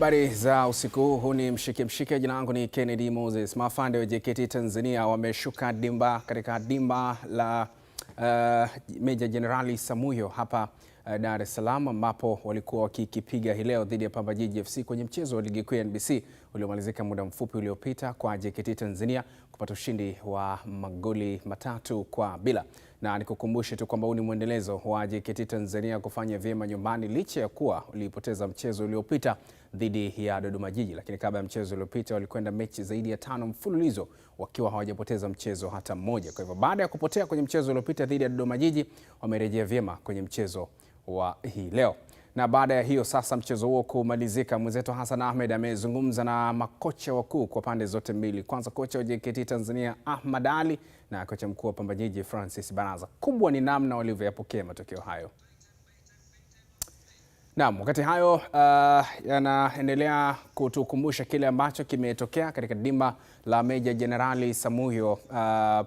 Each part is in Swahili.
Habari za usiku huu ni mshike. Jina langu ni Kennedy Moses. Maafande wa JKT Tanzania wameshuka katika dimba la Meja Jenerali Samuyo hapa Dar es Salaam, ambapo walikuwa wakikipiga hii leo dhidi ya Pamba Jiji FC kwenye mchezo wa ligi kuu ya NBC uliomalizika muda mfupi uliopita kwa JKT Tanzania kupata ushindi wa magoli 3-0. Na nikukumbushe tu kwamba huu ni mwendelezo wa JKT Tanzania kufanya vyema nyumbani licha ya kuwa ulipoteza mchezo uliopita dhidi ya Dodoma Jiji, lakini kabla ya mchezo uliopita walikwenda mechi zaidi ya 5 mfululizo wakiwa hawajapoteza mchezo hata mmoja. Kwa hivyo baada ya kupotea kwenye mchezo uliopita dhidi ya Dodoma Jiji, wamerejea vyema kwenye mchezo wa hii leo. Na baada ya hiyo sasa mchezo huo kumalizika, mwenzetu Hassan Ahmed amezungumza na makocha wakuu kwa pande zote mbili. Kwanza kocha wa JKT Tanzania Ahmad Ali na kocha mkuu wa Pamba Jiji Francis Baraza. Kubwa ni namna walivyoyapokea matokeo hayo. Naam, wakati hayo yanaendelea kutukumbusha kile ambacho kimetokea katika dimba la Meja Jenerali Samuyo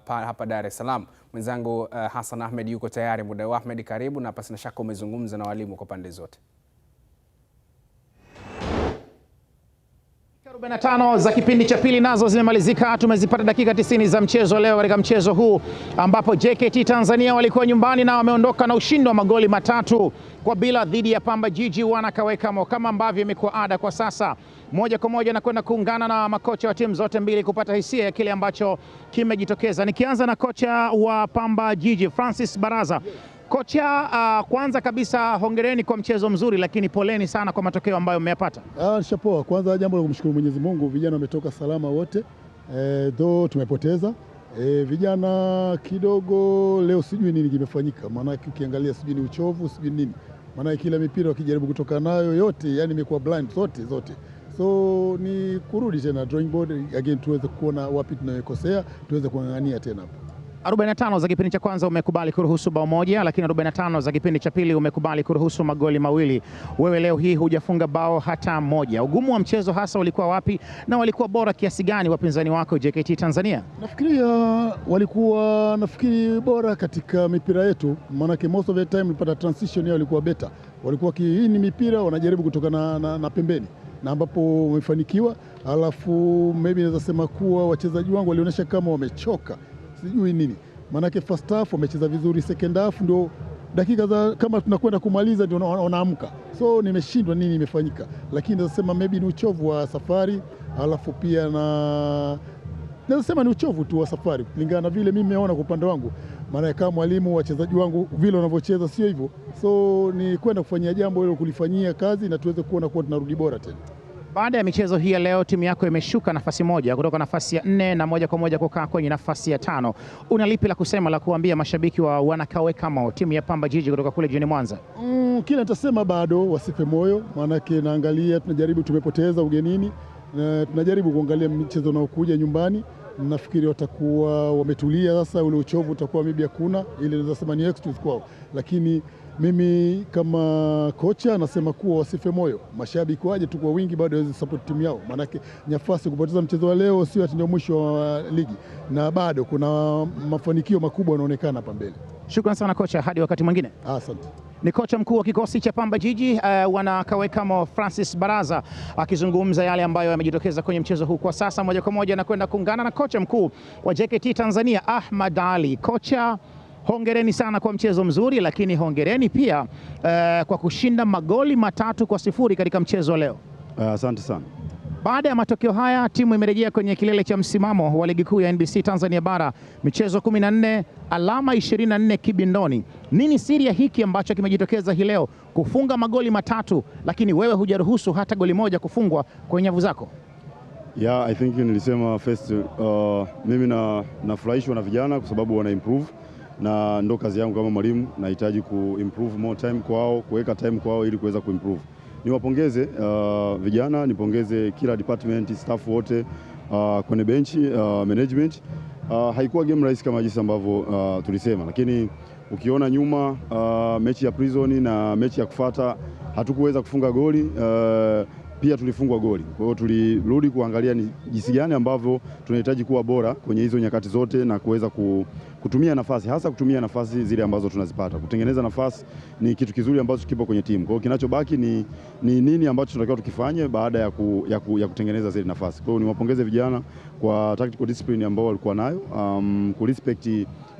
hapa Dar es Salaam. Mwenzangu Hassan Ahmed yuko tayari. Muda wa Ahmed, karibu, na pasina shaka umezungumza na walimu kwa pande zote. 45 za kipindi cha pili nazo zimemalizika. Tumezipata dakika 90 za mchezo leo katika mchezo huu ambapo JKT Tanzania walikuwa nyumbani na wameondoka na ushindi wa magoli 3-0 dhidi ya Pamba Jiji Wanakawekamo. Kama ambavyo imekuwa ada kwa sasa, moja kwa moja na kwenda kuungana na makocha wa timu zote mbili kupata hisia ya kile ambacho kimejitokeza. Nikianza na kocha wa Pamba Jiji Francis Baraza. Kocha, kwanza kabisa hongereni kwa mchezo mzuri, lakini poleni sana kwa matokeo ambayo mmeyapata. Nishapoa. Kwanza jambo la kumshukuru Mwenyezi Mungu, vijana wametoka salama wote. Though tumepoteza. Vijana kidogo leo sijui nini kimefanyika. Maana ukiangalia sijui ni uchovu, sijui nini. Maana kila mipira wakijaribu kutoka nayo yote, yani imekuwa blind zote. So ni kurudi tena drawing board again, tuweze kuona wapi tunayokosea, tuweze kuangania tena hapo. 45 za kipindi cha kwanza umekubali kuruhusu bao moja, lakini 45 za kipindi cha pili umekubali kuruhusu magoli mawili. Wewe leo hii hujafunga bao hata moja. Ugumu wa mchezo hasa ulikuwa wapi, na walikuwa bora kiasi gani wapinzani wako JKT Tanzania? Nafikiria walikuwa bora katika mipira yetu, maana most of the time ulipata transition yao ilikuwa better. Walikuwa hii ni mipira wanajaribu kutoka na pembeni, na ambapo wamefanikiwa. Alafu maybe naweza sema kuwa wachezaji wangu walionyesha kama wamechoka, sijui nini. Manake first half wamecheza vizuri, second half ndio dakika za kama tunakwenda kumaliza ndio wanaamka. So nimeshindwa nini imefanyika, lakini nasema maybe ni uchovu wa safari. Alafu pia nasema ni uchovu tu wa safari kulingana na vile mimi nimeona kwa upande wangu, maana kama mwalimu wachezaji wangu vile wanavyocheza sio hivyo. So ni kwenda kufanyia jambo hilo, kulifanyia kazi na tuweze kuona kuwa tunarudi bora tena. Baada ya michezo hii ya leo, timu yako imeshuka nafasi moja kutoka nafasi ya 4 na moja kwa moja kukaa kwenye nafasi ya 5. Unalipi la kusema la kuambia mashabiki wa Wanakawekamo, timu ya Pamba Jiji kutoka kule jijini Mwanza? Kile nitasema bado wasife moyo, maanake naangalia tunajaribu, tumepoteza ugenini na tunajaribu kuangalia michezo unaokuja nyumbani. Nafikiri watakuwa wametulia sasa, ule uchovu utakuwa maybe hakuna, ile naweza sema ni excuse kwao. Lakini mimi kama kocha nasema kuwa wasife moyo, mashabiki waje tu kwa wingi, bado waweze support timu yao, maanake nafasi kupoteza mchezo wa leo sio ati ndio mwisho wa ligi, na bado kuna mafanikio makubwa yanaonekana hapa mbele. Shukrani sana kocha, hadi wakati mwingine. Asante. Ni kocha mkuu wa kikosi cha Pamba Jiji Wanakawekamo Francis Baraza akizungumza yale ambayo yamejitokeza kwenye mchezo huu. Kwa sasa moja kwa moja na kwenda kuungana na kocha mkuu wa JKT Tanzania Ahmad Ali. Kocha, hongereni sana kwa mchezo mzuri, lakini hongereni pia kwa kushinda magoli 3-0 katika mchezo wa leo. Asante sana. Baada ya matokeo haya, timu imerejea kwenye kilele cha msimamo wa ligi kuu ya NBC Tanzania Bara, michezo 14, alama 24 kibindoni. Nini siri ya hiki ambacho kimejitokeza hii leo, kufunga magoli 3 lakini wewe hujaruhusu hata goli moja kufungwa kwenye nyavu zako? Yeah, I think nilisema first, mimi nafurahishwa na vijana kwa sababu wana improve, na ndo kazi yangu kama mwalimu, nahitaji kuimprove more time kwao, kuweka time kwao ili kuweza kuimprove. Niwapongeze vijana, nipongeze kila department, staff wote, kwenye benchi, management. Haikuwa game rahisi kama jinsi ambavyo tulisema, lakini ukiona nyuma mechi ya Prison na mechi ya kufuata hatukuweza kufunga goli. pia tulifungwa goli. Kwa hiyo tulirudi kuangalia ni jinsi gani ambavyo tunahitaji kuwa bora kwenye hizo nyakati zote na kuweza kutumia nafasi, hasa kutumia nafasi zile ambazo tunazipata. Kutengeneza nafasi ni kitu kizuri ambacho kipo kwenye timu. Kwa hiyo kinachobaki ni nini ambacho tunatakiwa tukifanye baada ya kutengeneza zile nafasi. Kwa hiyo niwapongeze vijana kwa tactical discipline ambao walikuwa nayo, kurespect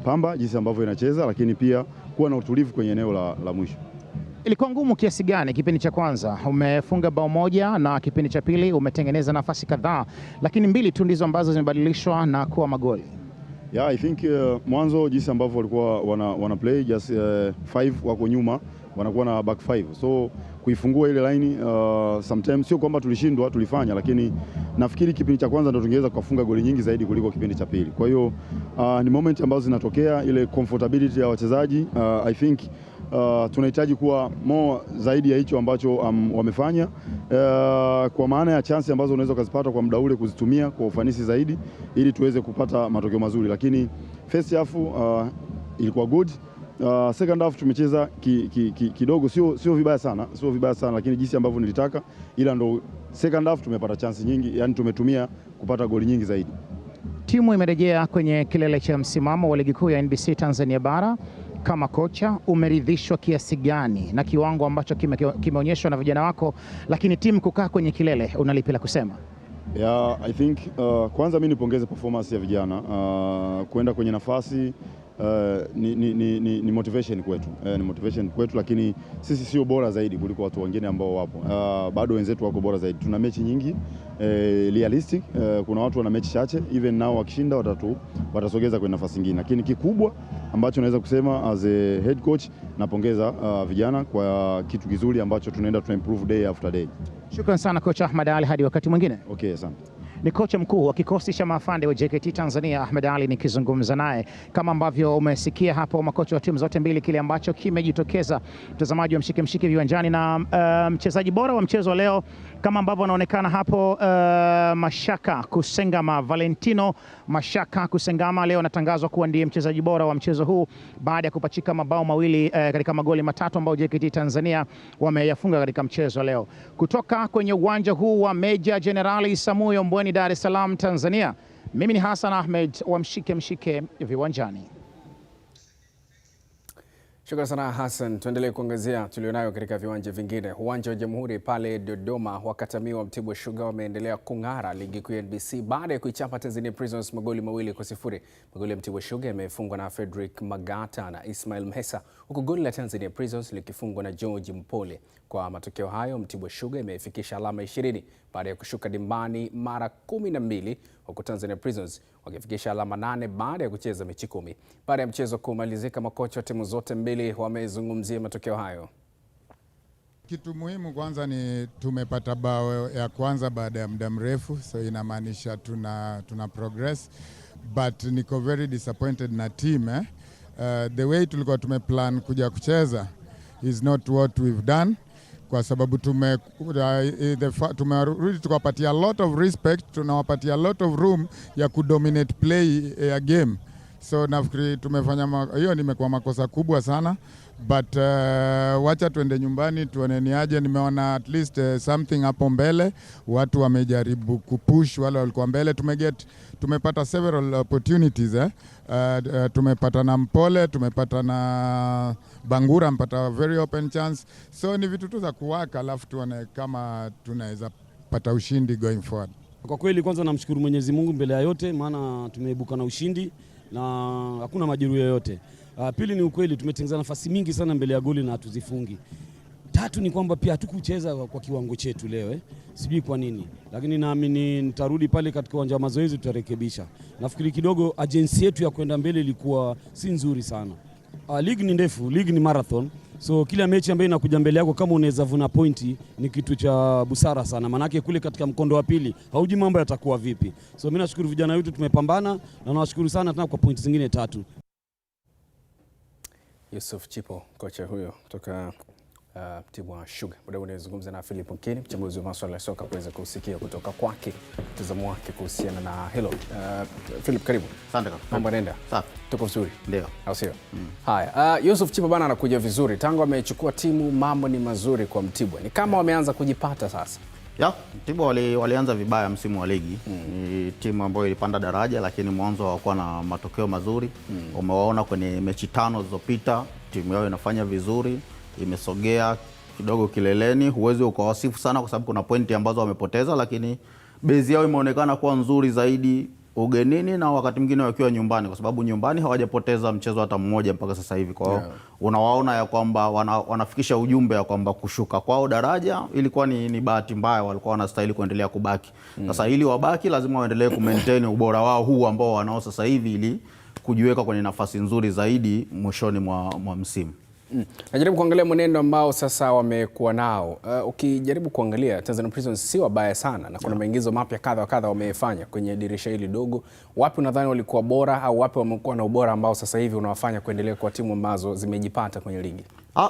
Pamba jinsi ambavyo inacheza, lakini pia kuwa na utulivu kwenye eneo la mwisho. Ilikuwa ngumu kiasi gani kipindi cha kwanza? Umefunga bao moja na kipindi cha pili umetengeneza nafasi kadhaa, lakini mbili tu ndizo ambazo zimebadilishwa na kuwa magoli. Yeah, I think mwanzo jinsi ambavyo walikuwa wana play just 5 wako nyuma, wanakuwa na back 5. So kuifungua ile line sometimes sio kwamba tulishindwa, tulifanya, lakini nafikiri kipindi cha kwanza ndio tungeweza kufunga goli nyingi zaidi kuliko kipindi cha pili. Kwa hiyo ni moment ambazo zinatokea, ile comfortability ya wachezaji. I think tunahitaji kuwa more zaidi ya hicho ambacho wamefanya, kwa maana ya chance ambazo unaweza kuzipata kwa muda ule kuzitumia kwa ufanisi zaidi ili tuweze kupata matokeo mazuri. Lakini first half ilikuwa good. Second half tumecheza kidogo sio vibaya sana, lakini jinsi ambavyo nilitaka, ila ndo second half tumepata chance nyingi, yani tumetumia kupata goli nyingi zaidi. Timu imerejea kwenye kilele cha msimamo wa ligi kuu ya NBC Tanzania Bara. Kama kocha, umeridhishwa kiasi gani na kiwango ambacho kimeonyeshwa na vijana wako, lakini timu kukaa kwenye kilele, unalipi la kusema? Yeah, I think kwanza mimi nipongeze performance ya vijana, kwenda kwenye nafasi ni motivation kwetu, ni motivation kwetu, lakini sisi sio bora zaidi kuliko watu wengine ambao wapo. Bado wenzetu wako bora zaidi. Tuna mechi nyingi realistic, kuna watu wana mechi chache, even nao wakishinda watasogeza kwenye nafasi nyingine, lakini kikubwa ambacho naweza kusema as a head coach, napongeza vijana kwa kitu kizuri ambacho tunaenda improve day after day. Shukrani sana kocha Ahmed Ali, hadi wakati mwingine. Okay, asante. Ni kocha mkuu wa kikosi cha maafande wa JKT Tanzania Ahmed Ali nikizungumza naye. Kama ambavyo umesikia hapo, makocha wa timu zote mbili, kile ambacho kimejitokeza, mtazamaji wa Mshike viwanjani, na mchezaji bora wa mchezo wa leo kama ambavyo anaonekana hapo, Mashaka Kusengama, Valentino Mashaka Kusengama leo anatangazwa kuwa ndiye mchezaji bora wa mchezo huu baada ya kupachika mabao mawili katika magoli matatu ambayo JKT Tanzania wameyafunga katika mchezo wa leo. Kutoka kwenye uwanja huu wa Meja Jenerali Samuyo Mbweni, Dar es Salaam, Tanzania, mimi ni Hassan Ahmed wa Mshike viwanjani. Shukrani sana Hassan. Tuendelee kuangazia tulionayo katika viwanja vingine. Uwanja wa Jamhuri pale Dodoma, wakatamiwa Mtibwa Sugar wameendelea kung'ara ligi kuu ya NBC baada ya kuichapa Tanzania Prisons magoli 2-0. Magoli ya Mtibwa Sugar yamefungwa na Frederick Magata na Ismail Mhesa, huku goli la Tanzania Prisons likifungwa na George Mpole. Kwa matokeo hayo, Mtibwa Sugar imefikisha alama 20 baada ya kushuka dimbani mara 12, huku Tanzania Prisons wakifikisha alama 8 baada ya kucheza mechi 10. Baada ya mchezo kumalizika, makocha wa timu zote mbili wamezungumzia matokeo hayo. Kitu muhimu kwanza ni tumepata bao ya kwanza baada ya muda mrefu, so inamaanisha tuna progress, but niko very disappointed na team. The way tulikuwa tumeplan kuja kucheza is not what we've done, kwa sababu tumerudi tukawapatia a lot of respect, tunawapatia a lot of room ya kudominate play ya game. So nafikiri tumefanya hiyo, nimekuwa makosa kubwa sana, but wacha tuende nyumbani tuone ni aje. Nimeona at least something hapo mbele, watu wamejaribu kupush wale walikuwa mbele. Tumepata several opportunities, tumepata na Mpole, tumepata na Bangura, mpata very open chance. So ni vitu tu za kuwaka, alafu tuone kama tunaweza pata ushindi going forward. Kwa kweli kwanza namshukuru Mwenyezi Mungu mbele ya yote, maana tumeibuka na ushindi na hakuna majeruhi yoyote. Pili ni ukweli tumetengeneza nafasi mingi sana mbele ya goli na hatuzifungi. Tatu ni kwamba pia hatukucheza kwa kiwango chetu leo, sijui kwa nini, lakini naamini nitarudi pale katika uwanja wa mazoezi tutarekebisha. Nafikiri kidogo agency yetu ya kwenda mbele ilikuwa si nzuri sana. Ligi ni ndefu, ligi ni marathon, so kila mechi ambayo inakuja mbele yako kama unaweza vuna pointi ni kitu cha busara sana, manake kule katika mkondo wa pili hauji mambo yatakuwa vipi. So mimi nashukuru vijana wetu tumepambana, na nawashukuru sana tena kwa pointi zingine 3. Yusuf Chipo, kocha huyo kutoka Mtibwa Sugar. Muda unazungumza na Philip Mkeni, mchambuzi wa masuala ya soka, kuweza kusikia kutoka kwake mtazamo wake kuhusiana na hilo. Philip, karibu. Asante kaka. Mambo yanaenda? Safi. Tuko vizuri? Ndio. Au sio? Haya, Yusuf Chipo bana anakuja vizuri. Tangu amechukua timu mambo ni mazuri kwa Mtibwa. Ni kama wameanza kujipata sasa. Ya, Mtibwa walianza vibaya msimu wa ligi. Ni timu ambayo ilipanda daraja lakini mwanzo hawakuwa na matokeo mazuri. Umewaona kwenye mechi 5 zilizopita, timu yao inafanya vizuri, imesogea kidogo kileleni. Huwezi ukawasifu sana kwa sababu kuna pointi ambazo wamepoteza, lakini bezi yao imeonekana kuwa nzuri zaidi ugenini na wakati mwingine wakiwa nyumbani, kwa sababu nyumbani hawajapoteza mchezo hata mmoja mpaka sasa hivi. Kwa hiyo unawaona ya kwamba wanafikisha ujumbe ya kwamba kushuka kwao daraja ilikuwa ni bahati mbaya, walikuwa wanastahili kuendelea kubaki. Sasa ili wabaki lazima waendelee kumaintain ubora wao huu ambao wanao sasa hivi ili kujiweka kwenye nafasi nzuri zaidi mwishoni mwa msimu. Najaribu kuangalia mwenendo ambao sasa wamekuwa nao. Ukijaribu kuangalia Tanzania Prisons si wabaya sana na kuna maingizo mapya kadha wa kadha wamefanya kwenye dirisha hili dogo. Wapi unadhani walikuwa bora au wapi wamekuwa na ubora ambao sasa hivi unawafanya kuendelea kwa timu ambazo zimejipata kwenye ligi?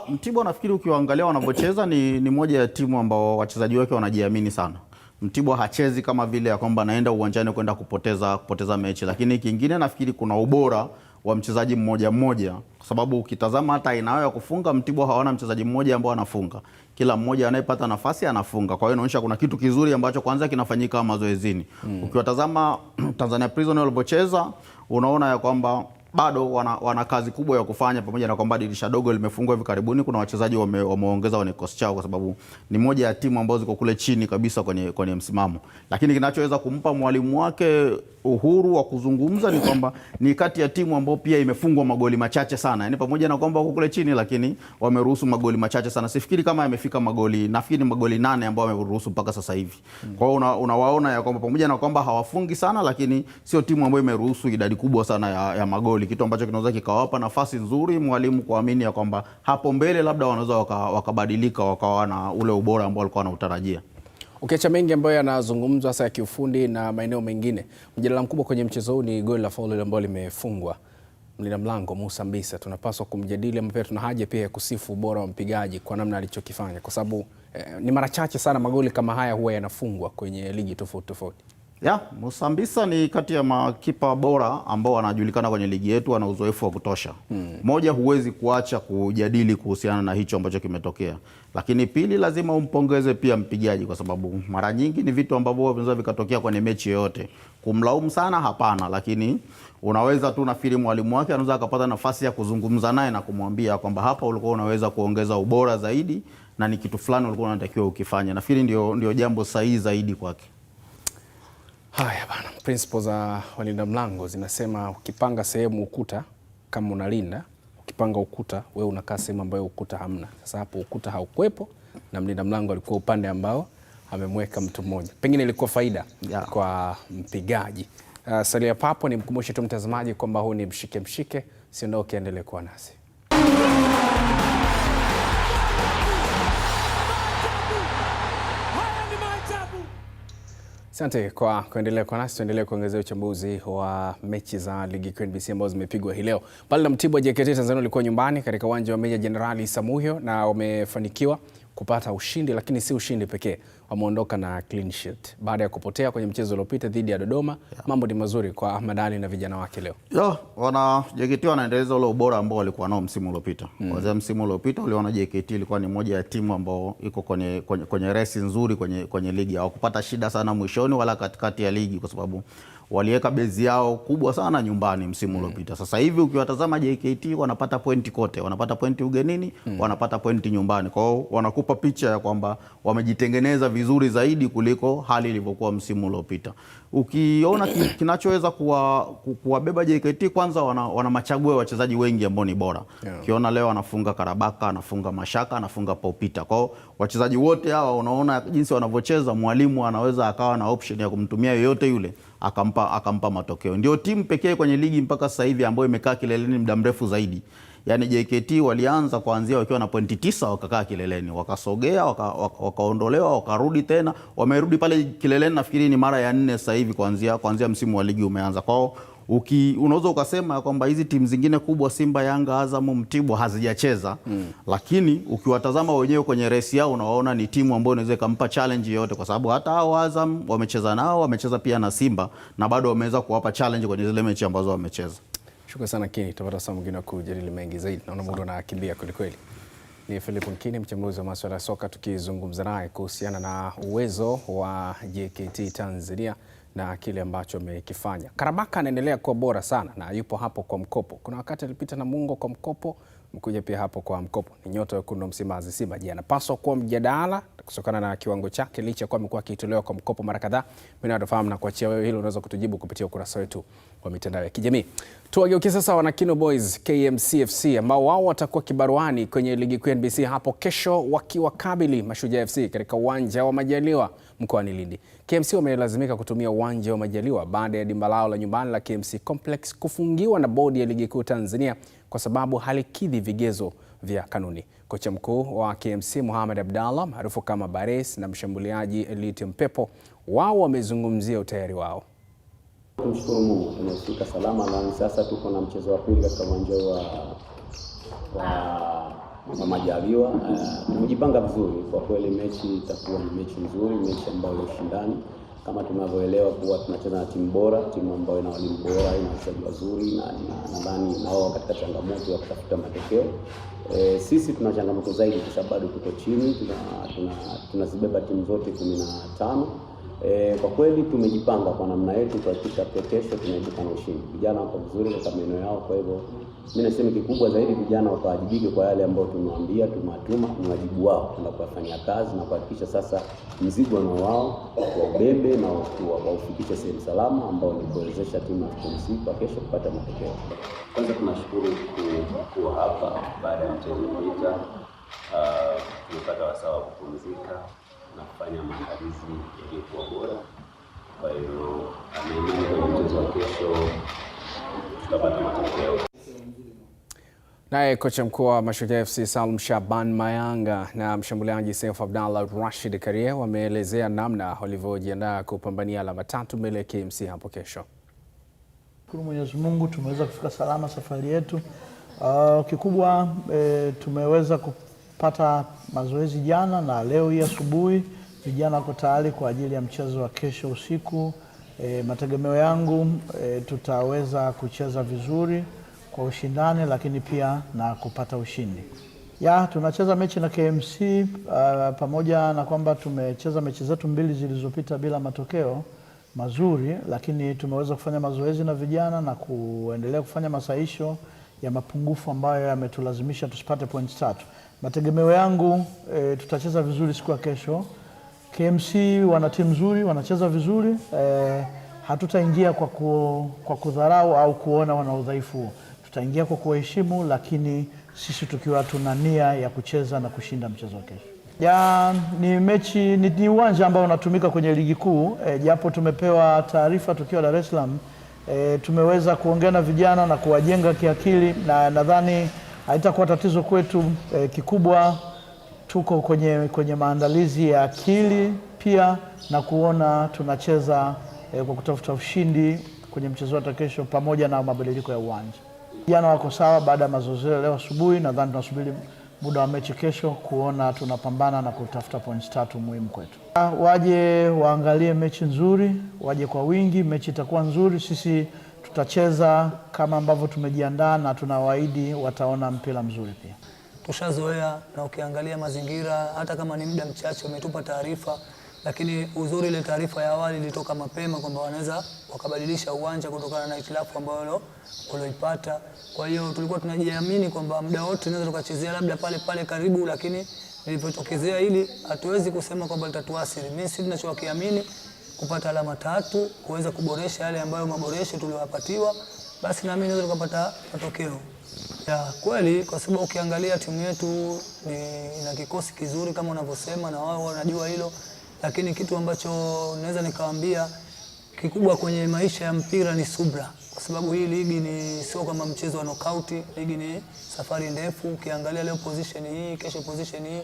Mtibwa nafikiri ukiangalia wanavyocheza ni moja ya timu ambao wachezaji wake wanajiamini sana. Mtibwa hachezi kama vile ya kwamba anaenda uwanjani kwenda kupoteza mechi, lakini kingine nafikiri kuna ubora wa mchezaji mmoja mmoja, kwa sababu ukitazama hata aina ya kufunga Mtibwa hawana mchezaji mmoja ambao anafunga. Kila mmoja anayepata nafasi anafunga. Kwa hiyo inaonyesha kuna kitu kizuri ambacho kwanza kinafanyika mazoezini. Ukiwatazama Tanzania Prison walipocheza unaona ya kwamba bado wana kazi kubwa ya kufanya, pamoja na kwamba dirisha dogo limefungwa hivi karibuni. Kuna wachezaji wameongeza kwenye kikosi chao, kwa sababu ni moja ya timu ambazo ziko kule chini kabisa kwenye msimamo. Lakini kinachoweza kumpa mwalimu wake uhuru wa kuzungumza ni kwamba ni kati ya timu ambayo pia imefungwa magoli machache sana. Yaani pamoja na kwamba wako kule chini lakini wameruhusu magoli machache sana. Sifikiri kama yamefika magoli, nafikiri magoli 8 ambao wameruhusu mpaka sasa hivi. Kwa hiyo unawaona ya kwamba pamoja na kwamba hawafungi sana lakini sio timu ambayo imeruhusu idadi kubwa sana ya magoli, kitu ambacho kinaweza kikawapa nafasi nzuri mwalimu kuamini ya kwamba hapo mbele labda wanaweza wakabadilika wakawa na ule ubora ambao walikuwa wanautarajia. Ukiacha mengi ambayo yanazungumzwa hasa ya kiufundi na maeneo mengine, mjadala mkubwa kwenye mchezo huu ni goli la faulu ambalo limefungwa mlinda mlango Musa Mbisa. Tunapaswa kumjadili ama pia tuna haja pia ya kusifu ubora wa mpigaji kwa namna alichokifanya, kwa sababu ni mara chache sana magoli kama haya huwa yanafungwa kwenye ligi tofauti tofauti. Musa Mbisa ni kati ya makipa bora ambao wanajulikana kwenye ligi yetu, ana uzoefu wa kutosha. Moja, huwezi kuacha kujadili kuhusiana na hicho ambacho kimetokea. Lakini pili, lazima umpongeze pia mpigaji, kwa sababu mara nyingi ni vitu ambavyo vinaweza vikatokea kwenye mechi yoyote. Kumlaumu sana hapana, lakini unaweza tu, nafikiri mwalimu wake anaweza akapata nafasi ya kuzungumza naye na kumwambia kwamba hapa ulikuwa unaweza kuongeza ubora zaidi na ni kitu fulani ulikuwa unatakiwa ukifanya. Nafikiri ndio jambo sahihi zaidi kwake. Haya bana, principles za walinda mlango zinasema ukipanga sehemu ukuta kama unalinda, ukipanga ukuta wewe unakaa sehemu ambayo ukuta hamna. Sasa hapo ukuta haukuepo na mlinda mlango alikuwa upande ambao amemweka mtu mmoja. Pengine ilikuwa faida kwa mpigaji. Salia papo ni mkumbushe tu mtazamaji kwamba huu ni mshike mshike, siondoke, endelee kuwa nasi. Asante kwa kuendelea kwa nasi. Tuendelee kuongezea uchambuzi wa mechi za ligi kuu NBC ambazo zimepigwa hii leo. Pale na Mtibwa, JKT Tanzania walikuwa nyumbani katika uwanja wa Meja Jenerali Samuhyo na wamefanikiwa kupata ushindi, lakini si ushindi pekee. Wameondoka na clean sheet baada ya kupotea kwenye mchezo uliopita dhidi ya Dodoma. Mambo ni mazuri kwa Ahmad Ali na vijana wake leo. JKT wanaendeleza ule ubora ambao walikuwa nao msimu uliopita. Kwanza msimu uliopita uliona JKT ilikuwa ni moja ya timu ambao iko kwenye resi nzuri kwenye ligi. Hawakupata shida sana mwishoni wala katikati ya ligi, kwa sababu waliweka bezi yao kubwa sana nyumbani msimu uliopita. Sasa hivi ukiwatazama JKT wanapata pointi kote, wanapata pointi ugenini, wanapata pointi nyumbani. Kwa hiyo wanakupa picha ya kwamba wamejitengeneza vizuri zaidi kuliko hali ilivyokuwa msimu uliopita. Ukiona kinachoweza kuwabeba JKT, kwanza wana machaguo ya wachezaji wengi ambao ni bora. Ukiona leo anafunga Karabaka, anafunga Mashaka, anafunga Popita. Kwa hiyo wachezaji wote hawa unaona jinsi wanavyocheza, mwalimu anaweza akawa na option ya kumtumia yoyote yule akampa matokeo. Ndio timu pekee kwenye ligi mpaka sasa hivi ambayo imekaa kileleni muda mrefu zaidi. Yaani JKT walianza kuanzia wakiwa na pointi 9 wakakaa kileleni, wakasogea, wakaondolewa, wakarudi tena, wamerudi pale kileleni nafikiri ni mara ya 4 sasa hivi kuanzia msimu wa ligi umeanza. Kwao unaweza ukasema kwamba hizi timu zingine kubwa Simba, Yanga, Azam, Mtibwa hazijacheza, lakini ukiwatazama wenyewe kwenye resi yao unaona ni timu ambayo inaweza kumpa challenge yote, kwa sababu hata hao Azam wamecheza nao, wamecheza pia na Simba na bado wameweza kuwapa challenge kwenye zile mechi ambazo wamecheza. Shukrani sana Kini, tutapata saa mwingine wa kujadili mengi zaidi. Naona muda unakimbia kweli kweli. Ni Philip Nkini, mchambuzi wa masuala ya soka, tukizungumza naye kuhusiana na uwezo wa JKT Tanzania na kile ambacho amekifanya. Karabaka anaendelea kuwa bora sana na yupo hapo kwa mkopo. Kuna wakati alipita Namungo kwa mkopo, mkuja pia hapo kwa mkopo. Ni nyota wekundu Msimbazi Simba. Je, anapaswa kuwa mjadala kutokana na kiwango chake licha kwa amekuwa akitolewa kwa mkopo mara kadhaa? Mimi nafahamu na kuachia wewe hilo, unaweza kutujibu kupitia ukurasa wetu wa mitandao ya kijamii. Tuwageukie sasa wana Kino Boys KMC FC ambao wao watakuwa kibaruani kwenye ligi kuu NBC hapo kesho wakiwakabili Mashujaa FC katika uwanja wa Majaliwa mkoani Lindi. KMC wamelazimika kutumia uwanja wa Majaliwa baada ya dimba lao la nyumbani la KMC Complex kufungiwa na bodi ya ligi kuu Tanzania kwa sababu halikidhi vigezo vya kanuni. Kocha mkuu wa KMC Mohamed Abdallah maarufu kama Bares na mshambuliaji Elite Mpepo wao wamezungumzia utayari wao. Tumshukuru Mungu tumefika salama na sasa tuko na mchezo wa pili katika uwanja wa Majaliwa. Tumejipanga vizuri kwa kweli, mechi itakuwa ni mechi nzuri, mechi ambayo ina ushindani kama tunavyoelewa kuwa tunacheza na timu bora, timu ambayo ina walimu bora, ina wachezaji wazuri na nadhani nao katika changamoto ya kutafuta matokeo. Sisi tuna changamoto zaidi kwa sababu bado tuko chini, tunazibeba timu zote 15. Kwa kweli tumejipanga kwa namna yetu kuhakikisha kesho tunaibuka na ushindi. Vijana wako vizuri kwa maeneo yao, kwa hivyo mimi nasema kikubwa zaidi vijana wakawajibike kwa yale ambayo tumewaambia, tumatuma ni wajibu wao kwenda kufanya kazi na kuhakikisha sasa mzigo na wao wa ubebe na waufikishe sehemu salama ambao ni kuwezesha timu kupumzika kesho kupata matokeo. Kwanza tunashukuru kuwa hapa baada ya mchezo uliopita. Tumepata wasaa wa kupumzika na kufanya maandalizi yaliyokuwa bora. Kwa hiyo naamini kwenye mchezo wa kesho tutapata matokeo. Naye kocha mkuu wa Mashujaa FC Salum Shaban Mayanga na mshambuliaji Seif Abdallah Rashid Karie wameelezea namna walivyojiandaa kupambania alama 3 mbele ya KMC hapo kesho. Shukuru Mwenyezi Mungu tumeweza kufika salama safari yetu. Kikubwa tumeweza kupata mazoezi jana na leo hii asubuhi. Vijana wako tayari kwa ajili ya mchezo wa kesho usiku. Mategemeo yangu tutaweza kucheza vizuri kwa ushindani, lakini pia na kupata ushindi. Tunacheza mechi na KMC pamoja na kwamba tumecheza mechi zetu 2 zilizopita bila matokeo mazuri, lakini tumeweza kufanya mazoezi na vijana na kuendelea kufanya masahisho ya mapungufu ambayo yametulazimisha tusipate points 3. Mategemeo yangu tutacheza vizuri siku ya kesho. KMC wana timu nzuri, wanacheza vizuri. Hatutaingia kwa kudharau au kuona wana udhaifu. Tutaingia kwa kuheshimu, lakini sisi tukiwa tuna nia ya kucheza na kushinda mchezo wa kesho. Ni mechi ni uwanja ambao unatumika kwenye ligi kuu, japo tumepewa taarifa tukiwa Dar es Salaam. Tumeweza kuongea na vijana na kuwajenga kiakili na nadhani haitakuwa tatizo kwetu. Kikubwa tuko kwenye maandalizi ya akili pia na kuona tunacheza kwa kutafuta ushindi kwenye mchezo wa kesho pamoja na mabadiliko ya uwanja. Vijana wako sawa baada ya mazoezi leo asubuhi, nadhani tunasubiri muda wa mechi kesho kuona tunapambana na kutafuta points 3 muhimu kwetu. Waje waangalie mechi nzuri, waje kwa wingi, mechi itakuwa nzuri. Sisi tutacheza kama ambavyo tumejiandaa na tunawaahidi wataona mpira mzuri pia. Tushazoea na ukiangalia mazingira hata kama ni muda mchache umetupa taarifa, lakini uzuri ile taarifa ya awali ilitoka mapema kwamba wanaweza wakabadilisha uwanja kutokana na hitilafu ambayo walioipata. Kwa hiyo tulikuwa tunajiamini kwamba muda wote tunaweza tukachezea labda pale karibu, lakini nilipotokezea hili hatuwezi kusema kwamba litatuathiri. Mimi si ninachokiamini kupata alama 3, kuweza kuboresha yale ambayo maboresho tuliyopatiwa, basi naamini tunaweza tukapata matokeo. Kweli kwa sababu ukiangalia timu yetu ina kikosi kizuri kama unavyosema na wao wanajua hilo, lakini kitu ambacho naweza nikawaambia kikubwa kwenye maisha ya mpira ni subra, kwa sababu hii ligi sio kama mchezo wa knockout. Ligi ni safari ndefu. Ukiangalia leo position hii, kesho position hii,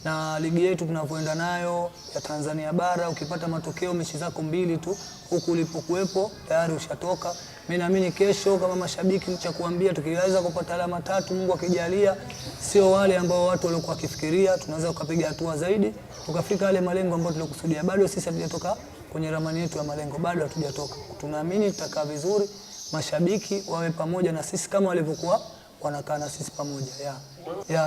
na ligi yetu tunavyoenda nayo ya Tanzania bara, ukipata matokeo mechi zako 2 tu huku ulipokuepo tayari ushatoka. Mimi naamini kesho kama mashabiki cha kuambia tukiweza kupata alama 3 Mungu akijalia, sio wale ambao watu walikuwa wakifikiria, tunaweza kupiga hatua zaidi tukafika yale malengo ambayo tulikusudia. Bado sisi hatujatoka kwenye ramani yetu ya malengo, bado hatujatoka. Tunaamini tutakaa vizuri, mashabiki wawe pamoja na sisi kama walivyokuwa wanakaa na sisi pamoja.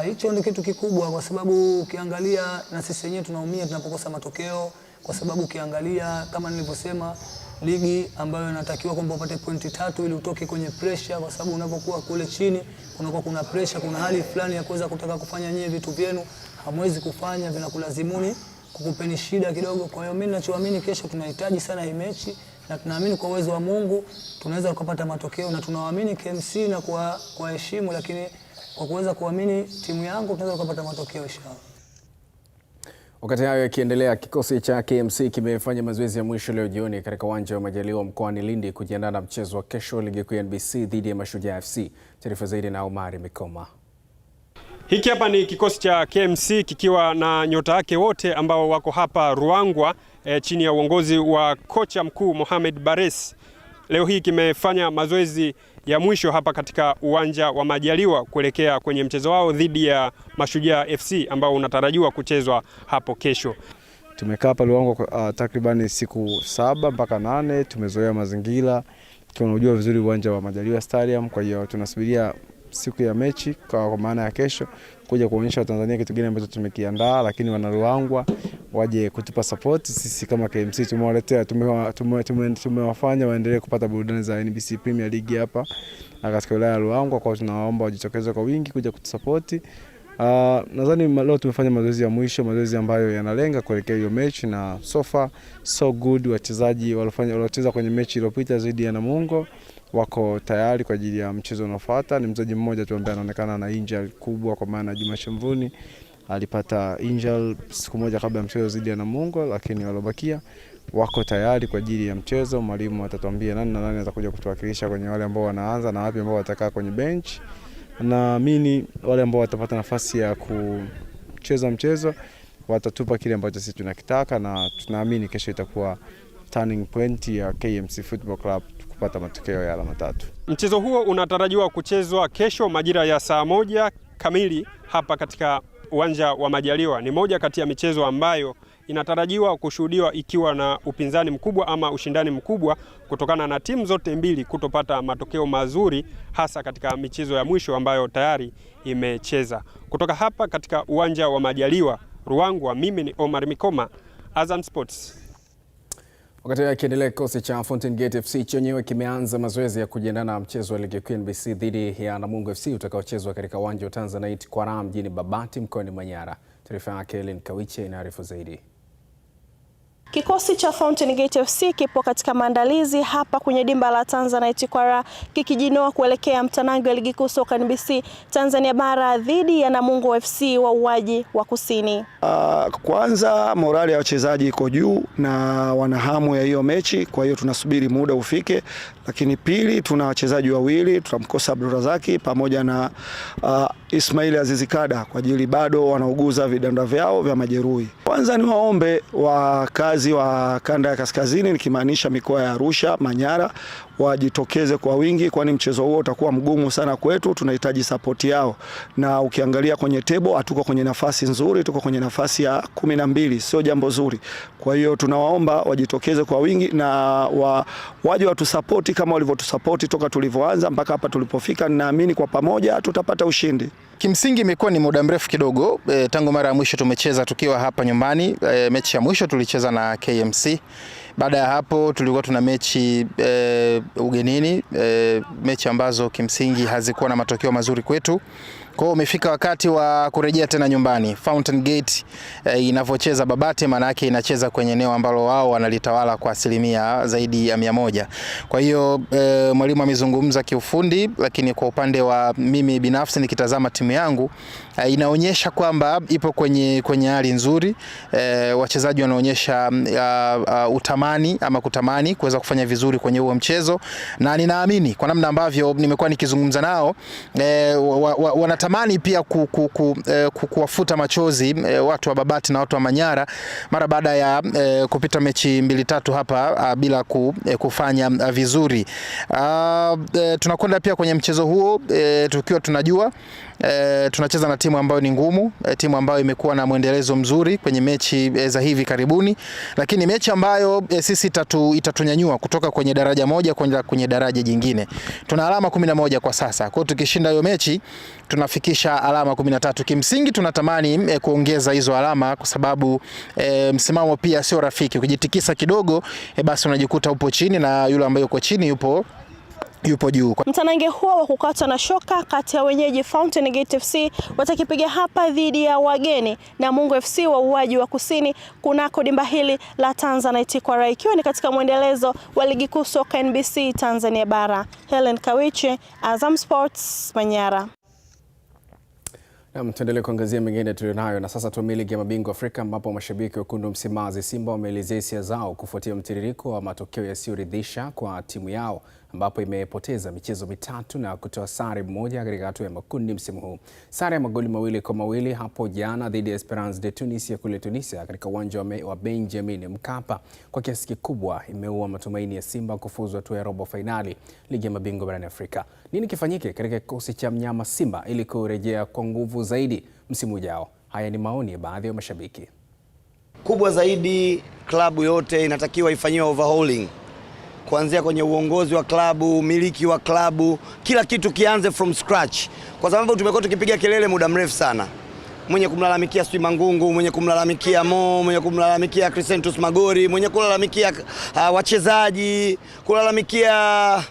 Hicho ni kitu kikubwa, kwa sababu ukiangalia na sisi wenyewe tunaumia tunapokosa matokeo, kwa sababu ukiangalia kama nilivyosema, ligi ambayo inatakiwa kwamba upate pointi 3 ili utoke kwenye pressure, kwa sababu unapokuwa kule chini kuna pressure, kuna hali fulani ya kuweza kutaka kufanya nyewe vitu vyenu hamwezi kufanya, vinakulazimuni kukupeni shida kidogo. Kwa hiyo mimi ninachoamini, kesho tunahitaji sana hii mechi, na tunaamini kwa uwezo wa Mungu tunaweza kupata matokeo, na tunawaamini KMC na kwa heshima, lakini kwa kuweza kuamini timu yangu tunaweza kupata matokeo inshallah. Wakati hayo yakiendelea, kikosi cha KMC kimefanya mazoezi ya mwisho leo jioni katika uwanja wa Majaliwa mkoani Lindi kujiandaa na mchezo wa kesho ligi kuu ya NBC dhidi ya Mashujaa FC. Taarifa zaidi na Omar Mikoma. Hiki hapa ni kikosi cha KMC kikiwa na nyota wake wote ambao wako hapa Ruangwa chini ya uongozi wa kocha mkuu Mohamed Bares. Leo hii kimefanya mazoezi ya mwisho hapa katika uwanja wa Majaliwa kuelekea kwenye mchezo wao dhidi ya Mashujaa FC ambao unatarajiwa kuchezwa hapo kesho. Tumekaa hapa Ruangwa takribani siku 7 mpaka 8, tumezoea mazingira, tunajua vizuri uwanja wa Majaliwa Stadium, kwa hiyo tunasubiria siku ya mechi kwa maana ya kesho kuja kuonyesha Watanzania kitu gani ambacho tumekiandaa, lakini wana Ruangwa waje kutupa support. Sisi kama KMC tumewaletea, tumewafanya waendelee kupata burudani za NBC Premier League hapa katika wilaya ya Ruangwa, kwa tunawaomba wajitokeze kwa wingi kuja kutusupport. Nadhani leo tumefanya mazoezi ya mwisho, mazoezi ambayo yanalenga kuelekea hiyo mechi, na so far so good. Wachezaji waliocheza kwenye mechi iliyopita dhidi ya Namungo wako tayari kwa ajili ya mchezo unaofuata. Ni mchezaji mmoja tu ambaye anaonekana na injury kubwa, kwa maana Juma Shemvuni alipata injury siku moja kabla ya mchezo dhidi ya Namungo, lakini walobakia wako tayari kwa ajili ya mchezo. Mwalimu atatuambia nani na nani atakuja kutuwakilisha kwenye wale ambao wanaanza na wapi ambao watakaa kwenye bench. Naamini wale ambao watapata nafasi ya kucheza mchezo watatupa kile ambacho sisi tunakitaka, na tunaamini kesho itakuwa turning point ya KMC Football Club kupata matokeo ya alama 3. Mchezo huo unatarajiwa kuchezwa kesho majira ya saa 1 kamili hapa katika uwanja wa Majaliwa. Ni moja kati ya michezo ambayo inatarajiwa kushuhudiwa ikiwa na upinzani mkubwa ama ushindani mkubwa kutokana na timu zote mbili kutopata matokeo mazuri, hasa katika michezo ya mwisho ambayo tayari imecheza. Kutoka hapa katika uwanja wa Majaliwa Ruangwa, mimi ni Omar Mikoma, Azam Sports. Wakati akiendelea, kikosi cha Fountain Gate FC chenyewe kimeanza mazoezi ya kujiandaa na mchezo wa ligi kuu NBC dhidi ya Namungo FC utakaochezwa katika uwanja wa Tanzanite kwa Raha mjini Babati mkoani Manyara. Taarifa yake Helen Kawiche inaarifu zaidi. Kikosi cha Fountain Gate FC kipo katika maandalizi hapa kwenye dimba la Tanzanite Kwara kikijinoa kuelekea mtanangi wa ligi kuu soka NBC Tanzania bara dhidi ya Namungo FC wa Uwaji wa Kusini. Kwanza morali ya wachezaji iko juu na wana hamu ya hiyo mechi, kwa hiyo tunasubiri muda ufike. Lakini pili, tuna wachezaji wawili, tutamkosa Abdurazaki pamoja na Ismail Azizikada kwa ajili bado wanauguza vidonda vyao vya majeruhi. Kwanza ni waombe wakazi wa kanda ya kaskazini, nikimaanisha mikoa ya Arusha, Manyara, wajitokeze kwa wingi, kwani mchezo huo utakuwa mgumu sana kwetu. Tunahitaji support yao, na ukiangalia kwenye table hatuko kwenye nafasi nzuri, tuko kwenye nafasi ya 12, sio jambo zuri. Kwa hiyo tunawaomba wajitokeze kwa wingi na waje watusupport kama walivyotusupport toka tulivyoanza mpaka hapa tulipofika. Ninaamini kwa pamoja tutapata ushindi. Kimsingi imekuwa ni muda mrefu kidogo tangu mara ya mwisho tumecheza tukiwa hapa nyumbani. Mechi ya mwisho tulicheza na KMC. Baada ya hapo tulikuwa tuna mechi ugenini, mechi ambazo kimsingi hazikuwa na matokeo mazuri kwetu. Kwa hiyo umefika wakati wa kurejea tena nyumbani. Fountain Gate inavyocheza Babati, maana yake inacheza kwenye eneo ambalo wao wanalitawala kwa asilimia zaidi ya 100. Kwa hiyo mwalimu amezungumza kiufundi, lakini kwa upande wa mimi binafsi nikitazama timu yangu inaonyesha kwamba ipo kwenye hali nzuri. Wachezaji wanaonyesha utamani ama kutamani kuweza kufanya vizuri kwenye huo mchezo, na ninaamini kwa namna ambavyo nimekuwa nikizungumza nao wanatamani pia kuwafuta machozi watu wa Babati na watu wa Manyara mara baada ya kupita mechi 2-3 hapa bila kufanya vizuri. Tunakwenda pia kwenye mchezo huo tukiwa tunajua tunacheza na timu ambayo ni ngumu, timu ambayo imekuwa na mwendelezo mzuri kwenye mechi za hivi karibuni, lakini mechi ambayo sisi itatunyanyua kutoka kwenye daraja moja kwenda kwenye daraja jingine. Tuna alama 11 kwa sasa. Kwa hiyo tukishinda hiyo mechi tunafikisha alama 13. Kimsingi tunatamani kuongeza hizo alama kwa sababu msimamo pia sio rafiki. Ukijitikisa kidogo basi unajikuta upo chini na yule ambaye yuko chini yupo juu. Mtanange huo wa kukata na shoka kati ya wenyeji Fountain Gate FC watakipiga hapa dhidi ya wageni Namungo FC wa Uwaji wa Kusini kunako dimba hili la Tanzanite Kwara, ikiwa ni katika mwendelezo wa ligi kuu soka NBC Tanzania bara. Helen Kawiche, Azam Sports, Manyara. Na tuendelee kuangazia mengine tulionayo, na sasa tuamie ligi ya mabingwa Afrika ambapo mashabiki wa Wekundu Msimbazi Simba wameelezea hisia zao kufuatia mtiririko wa matokeo yasiyoridhisha kwa timu yao ambapo imepoteza michezo 3 na kutoa sare moja katika hatua ya makundi msimu huu. Sare ya magoli 2-2 hapo jana dhidi ya Esperance de Tunis ya kule Tunisia katika uwanja wa Benjamin Mkapa kwa kiasi kikubwa imeua matumaini ya Simba kufuzu hatua ya robo finali ligi ya mabingwa barani Afrika. Nini kifanyike katika kikosi cha mnyama Simba ili kurejea kwa nguvu zaidi msimu ujao? Haya ni maoni ya baadhi ya mashabiki. Kubwa zaidi, klabu yote inatakiwa ifanyiwe overhauling. Kuanzia kwenye uongozi wa klabu, miliki wa klabu, kila kitu kianze from scratch. Kwa sababu tumekuwa tukipiga kelele muda mrefu sana. Mwenye kumlalamikia Sui Mangungu, mwenye kumlalamikia Mo, mwenye kumlalamikia Crescentus Magori, mwenye kulalamikia wachezaji, kulalamikia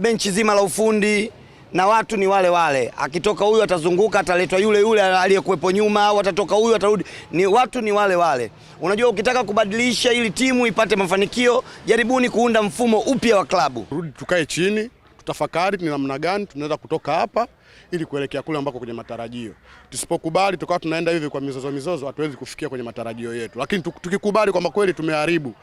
benchi zima la ufundi, na watu ni wale wale. Akitoka huyu atazunguka, ataletwa yule aliyekuwepo nyuma, au atatoka huyu atarudi. Watu ni wale wale. Unajua, ukitaka kubadilisha ili timu ipate mafanikio, jaribuni kuunda mfumo upya wa klabu. Rudi tukae chini, tutafakari ni namna gani tunaweza kutoka hapa ili kuelekea kule ambako kwenye matarajio. Tusipokubali tukawa tunaenda hivi kwa mizozo, hatuwezi kufikia kwenye matarajio yetu. Lakini tukikubali kwamba kweli tumeharibu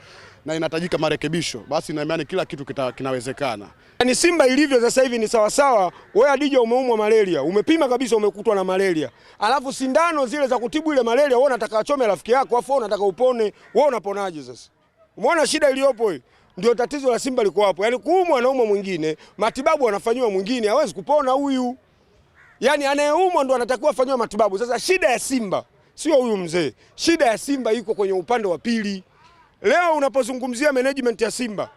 na inahitajika marekebisho, basi na imani kila kitu kinawezekana. Ni Simba ilivyo sasa hivi ni sawasawa, wewe Adija umeumwa malaria, umepima kabisa umekutwa na malaria. Alafu sindano zile za kutibu ile malaria wewe unataka achome rafiki yako, afu unataka upone, wewe unaponaje sasa? Umeona shida iliyopo hii? Ndio tatizo la Simba liko hapo. Yaani kuumwa anaumwa mwingine, matibabu anafanywa mwingine, hawezi kupona huyu. Yaani anayeumwa ndo anatakiwa afanywe matibabu. Sasa shida ya Simba sio huyu mzee. Shida ya Simba iko kwenye upande wa pili. Leo unapozungumzia management ya Simba,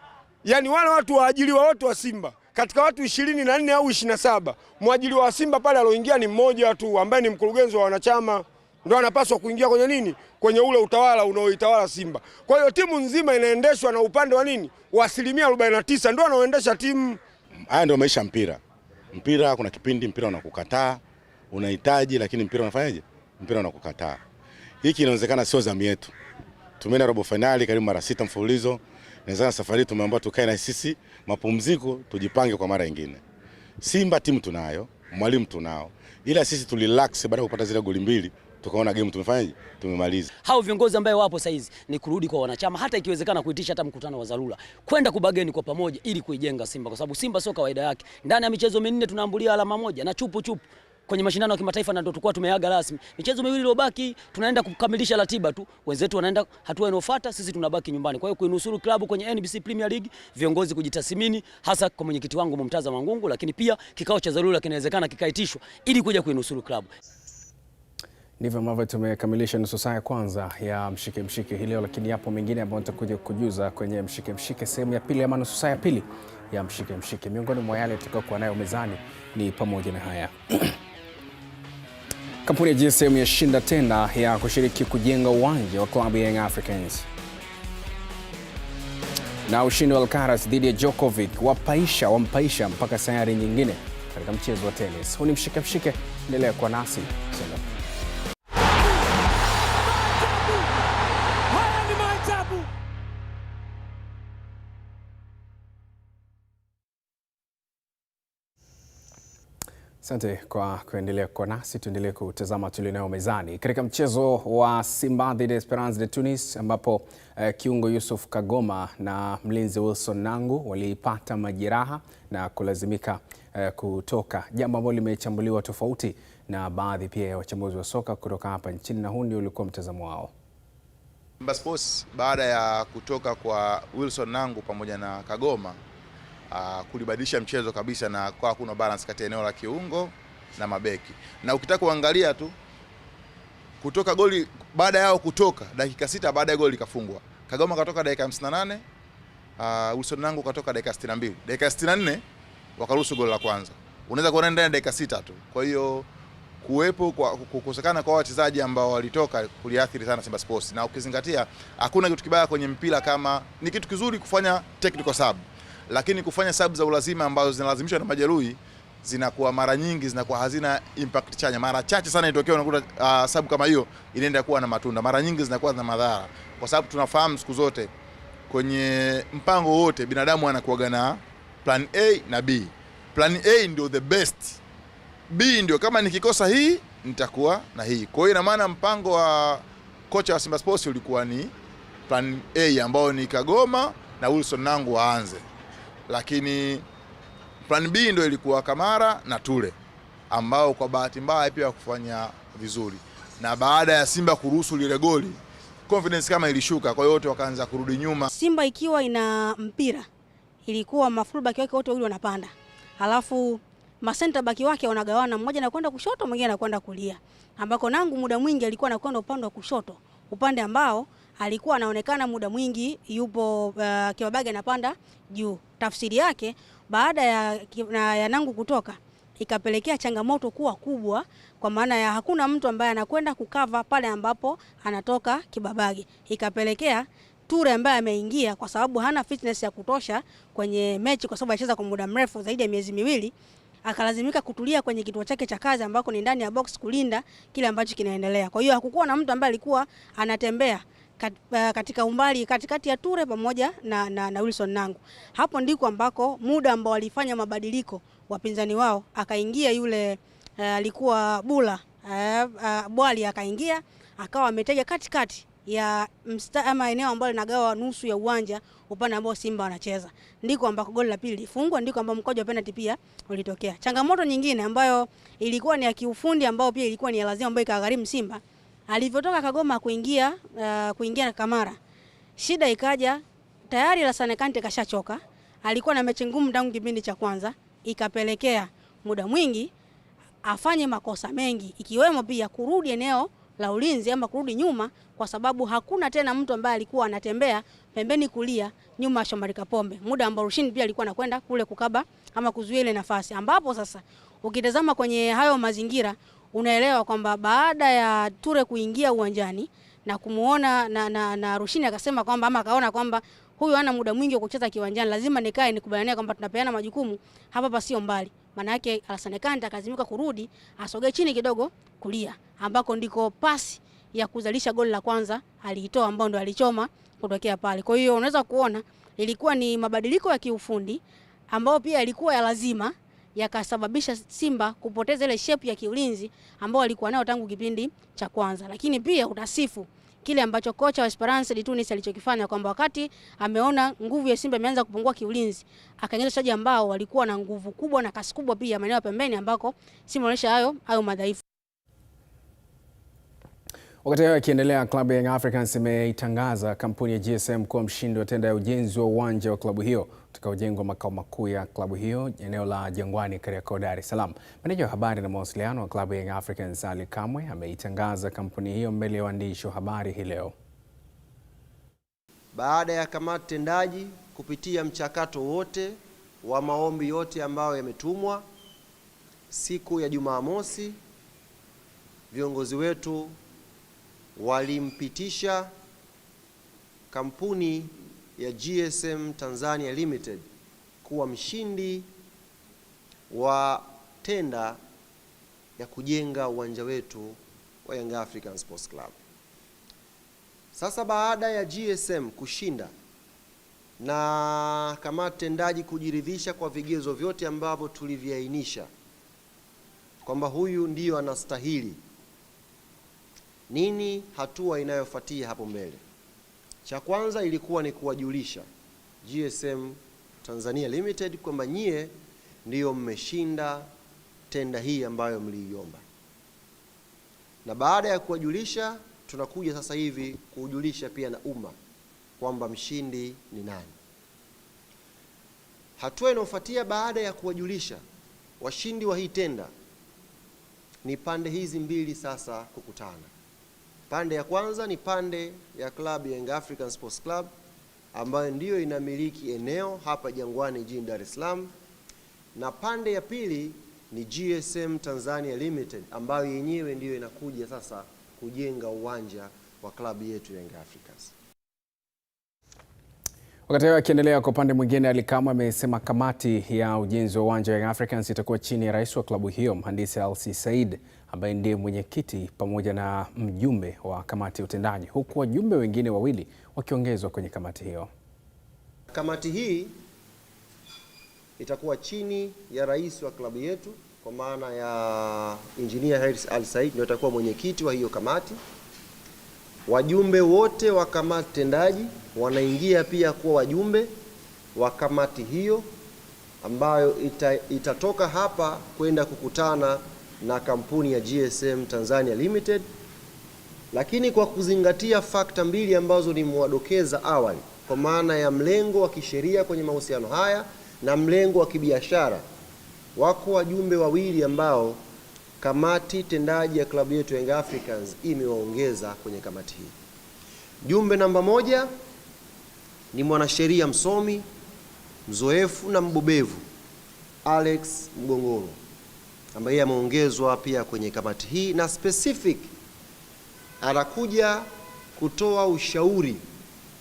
yani wale watu waajiriwa wote wa Simba, katika watu 24 au 27, mwajiriwa wa Simba pale aloingia ni mmoja tu ambaye ni mkurugenzi wa wanachama, ndio anapaswa kuingia kwenye nini? Kwenye ule utawala unaoitawala Simba. Kwa hiyo timu nzima inaendeshwa na upande wa nini? Wa 49% ndio anaoendesha timu. Haya ndio maisha mpira. Mpira kuna kipindi mpira unakukataa, unahitaji, lakini mpira unafanyaje? Mpira unakukataa. Hiki inawezekana sio zamu yetu. Tumeenda robo finali karibu mara 6 mfululizo. Nawezekana safari tumeambiwa tukae na sisi mapumziko, tujipange kwa mara nyingine. Simba timu tunayo, mwalimu tunao. Ila sisi tulirelax baada ya kupata zile goli 2, tukaona game tumefanyaje? Tumemaliza. Hao viongozi ambao wapo saizi ni kurudi kwa wanachama, hata ikiwezekana kuitisha hata mkutano wa dharura, kwenda kubageni kwa pamoja ili kuijenga Simba, kwa sababu Simba sio kawaida yake. Ndani ya michezo 4 tunaambulia alama 1 na chupu kwenye mashindano ya kimataifa, na ndio tulikuwa tumeaga rasmi. Michezo 2 iliyobaki tunaenda kukamilisha ratiba tu. Wenzetu wanaenda hatua inayofuata, sisi tunabaki nyumbani. Kwa hiyo kuinusuru klabu kwenye NBC Premier League, viongozi kujitathmini, hasa kwa mwenyekiti wangu Mumtaza Mangungu, lakini pia kikao cha dharura kinawezekana kikaitishwa ili kuja kuinusuru klabu. Ndivyo ambavyo tumekamilisha nusu saa ya kwanza ya Mshike Mshike hii leo, lakini yapo mengine ambayo nitakuja kukujuza kwenye Mshike Mshike sehemu ya pili ama nusu saa ya pili ya Mshike Mshike. Miongoni mwa yale tutakayokuwa nayo mezani ni pamoja na haya. Kampuni ya GSM yashinda tenda ya kushiriki kujenga uwanja wa klabu ya Young Africans. Na ushindi wa Alcaraz dhidi ya Djokovic wampaisha mpaka sayari nyingine katika mchezo wa tennis. Huu ni Mshike Mshike, endelea kuwa nasi. Asante kwa kuendelea kwa nasi. Tuendelee kutazama tulionayo mezani. Katika mchezo wa Simba dhidi ya Esperance de Tunis ambapo kiungo Yusuf Kagoma na mlinzi Wilson Nangu walipata majeraha na kulazimika kutoka, jambo ambalo limechambuliwa tofauti na baadhi pia ya wachambuzi wa soka kutoka hapa nchini, na huu ndio ulikuwa mtazamo wao. Simba Sports baada ya kutoka kwa Wilson Nangu pamoja na Kagoma kulibadilisha mchezo kabisa, na kwa kuna balance kati ya eneo la kiungo na mabeki. Na ukitaka kuangalia tu kutoka goli, baada yao kutoka dakika 6 baada ya goli likafungwa, Kagoma katoka dakika 58, Wilson Nangu katoka dakika 62. Dakika 64 wakaruhusu goli la kwanza. Unaweza kuona ndani ya dakika 6 tu. Kwa hiyo kuwepo kwa kukosekana kwa wachezaji ambao walitoka kuliathiri sana Simba Sports, na ukizingatia hakuna kitu kibaya kwenye mpira kama ni kitu kizuri kufanya technical sub, lakini kufanya sub za ulazima ambazo zinalazimishwa na majeruhi zinakuwa mara nyingi zinakuwa hazina impact chanya. Mara chache sana itokea unakuta sub kama hiyo inaenda kuwa na matunda, mara nyingi zinakuwa na madhara, kwa sababu tunafahamu siku zote kwenye mpango wote binadamu anakuwa na plan A na B. Plan A ndio the best, B ndio kama nikikosa hii nitakuwa na hii. Kwa hiyo ina maana mpango wa kocha wa Simba Sports ulikuwa ni plan A ambao ni Kagoma na Wilson Nangu waanze, lakini plan B ndio ilikuwa Kamara na Ture ambao kwa bahati mbaya pia kufanya vizuri, na baada ya Simba kuruhusu lile goli confidence kama ilishuka, kwa hiyo wote wakaanza kurudi nyuma. Simba ikiwa ina mpira ilikuwa mafullback wake wote wawili wanapanda, halafu masenta baki wake wanagawana, mmoja anakwenda kushoto mwingine anakwenda kulia, ambako Nangu muda mwingi alikuwa anakwenda upande wa kushoto, upande ambao alikuwa anaonekana muda mwingi yupo Kibabage anapanda juu. Tafsiri yake baada ya Nangu kutoka ikapelekea changamoto kuwa kubwa, kwa maana ya hakuna mtu ambaye anakwenda kukava pale ambapo anatoka Kibabage. Ikapelekea Ture ambaye ameingia kwa sababu hana fitness ya kutosha kwenye mechi, kwa sababu alicheza kwa muda mrefu zaidi ya miezi miwili, akalazimika kutulia kwenye kituo chake cha kazi ambako ni ndani ya box kulinda kile ambacho kinaendelea. Kwa hiyo hakukuwa na mtu ambaye alikuwa anatembea katika umbali katikati ya Ture pamoja na Wilson Nangu. Hapo ndiko ambako muda ambao walifanya mabadiliko wapinzani wao, akaingia yule alikuwa Bula Bwali, akaingia akawa ametega katikati ya ama eneo ambalo linagawa nusu ya uwanja upande ambao Simba wanacheza. Ndiko ambako goli la pili lifungwa, ndiko ambako mkojo wa penalty pia ulitokea. Changamoto nyingine ambayo ilikuwa ni ya kiufundi ambao pia ilikuwa ni ya lazima ambayo ikagharimu Simba, alivyotoka Kagoma kuingia na Kamara, shida ikaja tayari Lassana Kante kashachoka, alikuwa na mechi ngumu tangu kipindi cha kwanza, ikapelekea muda mwingi afanye makosa mengi, ikiwemo pia kurudi eneo la ulinzi ama kurudi nyuma, kwa sababu hakuna tena mtu ambaye alikuwa anatembea pembeni kulia nyuma ya Shomari Kapombe, muda ambao Rushin pia alikuwa anakwenda kule kukaba ama kuzuia ile nafasi, ambapo sasa ukitazama kwenye hayo mazingira unaelewa kwamba baada ya Ture kuingia uwanjani na kumuona na Rushin akasema kwamba ama akaona kwamba huyu hana muda mwingi wa kucheza kiwanjani, lazima nikae nikubaliane kwamba tunapeana majukumu hapa sio mbali. Maana yake Lassana Kante akazimika kurudi asogee chini kidogo kulia, ambako ndiko pasi ya kuzalisha goli la kwanza aliitoa, ambao ndo alichoma kutokea pale. Kwa hiyo unaweza kuona ilikuwa ni mabadiliko ya kiufundi ambao pia ilikuwa ya lazima, yakasababisha Simba kupoteza ile shape ya kiulinzi ambao alikuwa nayo tangu kipindi cha kwanza. Lakini pia utasifu kile ambacho kocha wa Esperance de Tunis alichokifanya, kwamba wakati ameona nguvu ya Simba imeanza kupungua kiulinzi, akaingiza wachezaji ambao walikuwa na nguvu kubwa na kasi kubwa pia maeneo pembeni ambako Simba onyesha hayo madhaifu. Wakati hayo yakiendelea, klabu ya Young Africans imeitangaza kampuni ya GSM kuwa mshindi wa tenda ya ujenzi wa uwanja wa klabu hiyo utakaojengwa makao makuu ya klabu hiyo eneo la Jangwani, Kariakoo, Dar es Salaam. Meneja wa habari na mawasiliano wa klabu ya Young Africans Ali Kamwe ameitangaza kampuni hiyo mbele ya waandishi wa habari hii leo. Baada ya kamati tendaji kupitia mchakato wote wa maombi yote ambayo yametumwa, siku ya Jumamosi viongozi wetu walimpitisha kampuni ya GSM Tanzania Limited kuwa mshindi wa tenda ya kujenga uwanja wetu wa Young African Sports Club. Sasa baada ya GSM kushinda na kamati tendaji kujiridhisha kwa vigezo vyote ambavyo tuliviainisha, kwamba huyu ndiyo anastahili. Nini hatua inayofuatia hapo mbele? Cha kwanza ilikuwa ni kuwajulisha GSM Tanzania Limited kwamba nyie ndiyo mmeshinda tenda hii ambayo mliiomba. Na baada ya kuwajulisha, tunakuja sasa hivi kujulisha pia na umma kwamba mshindi ni nani. Hatua inayofuatia baada ya kuwajulisha washindi wa hii tenda ni pande hizi mbili sasa kukutana. Pande ya kwanza ni pande ya klabu ya Young African Sports Club ambayo ndiyo inamiliki eneo hapa Jangwani jijini Dar es Salaam, na pande ya pili ni GSM Tanzania Limited ambayo yenyewe ndiyo inakuja sasa kujenga uwanja wa klabu yetu ya Young Africans. Wakati huo akiendelea, kwa upande mwingine, Ally Kamwe amesema kamati ya ujenzi wa uwanja wa Young Africans itakuwa chini ya rais wa klabu hiyo Mhandisi Hersi Said ambaye ndiye mwenyekiti pamoja na mjumbe wa kamati ya utendaji, huku wajumbe wengine wawili wakiongezwa kwenye kamati hiyo. Kamati hii itakuwa chini ya rais wa klabu yetu kwa maana ya Engineer Hersi Said, ndio atakuwa mwenyekiti wa hiyo kamati. Wajumbe wote wa kamati tendaji wanaingia pia kuwa wajumbe wa kamati hiyo ambayo itatoka hapa kwenda kukutana na kampuni ya GSM Tanzania Limited, lakini kwa kuzingatia fakta mbili ambazo nimwadokeza awali, kwa maana ya mlengo wa kisheria kwenye mahusiano haya na mlengo wa kibiashara, wako wajumbe wawili ambao kamati tendaji ya klabu yetu Young Africans imewaongeza kwenye kamati hii. Jumbe namba 1 ni mwanasheria msomi, mzoefu na mbobevu Alex Mgongoro ambaye ameongezwa pia kwenye kamati hii, na specific anakuja kutoa ushauri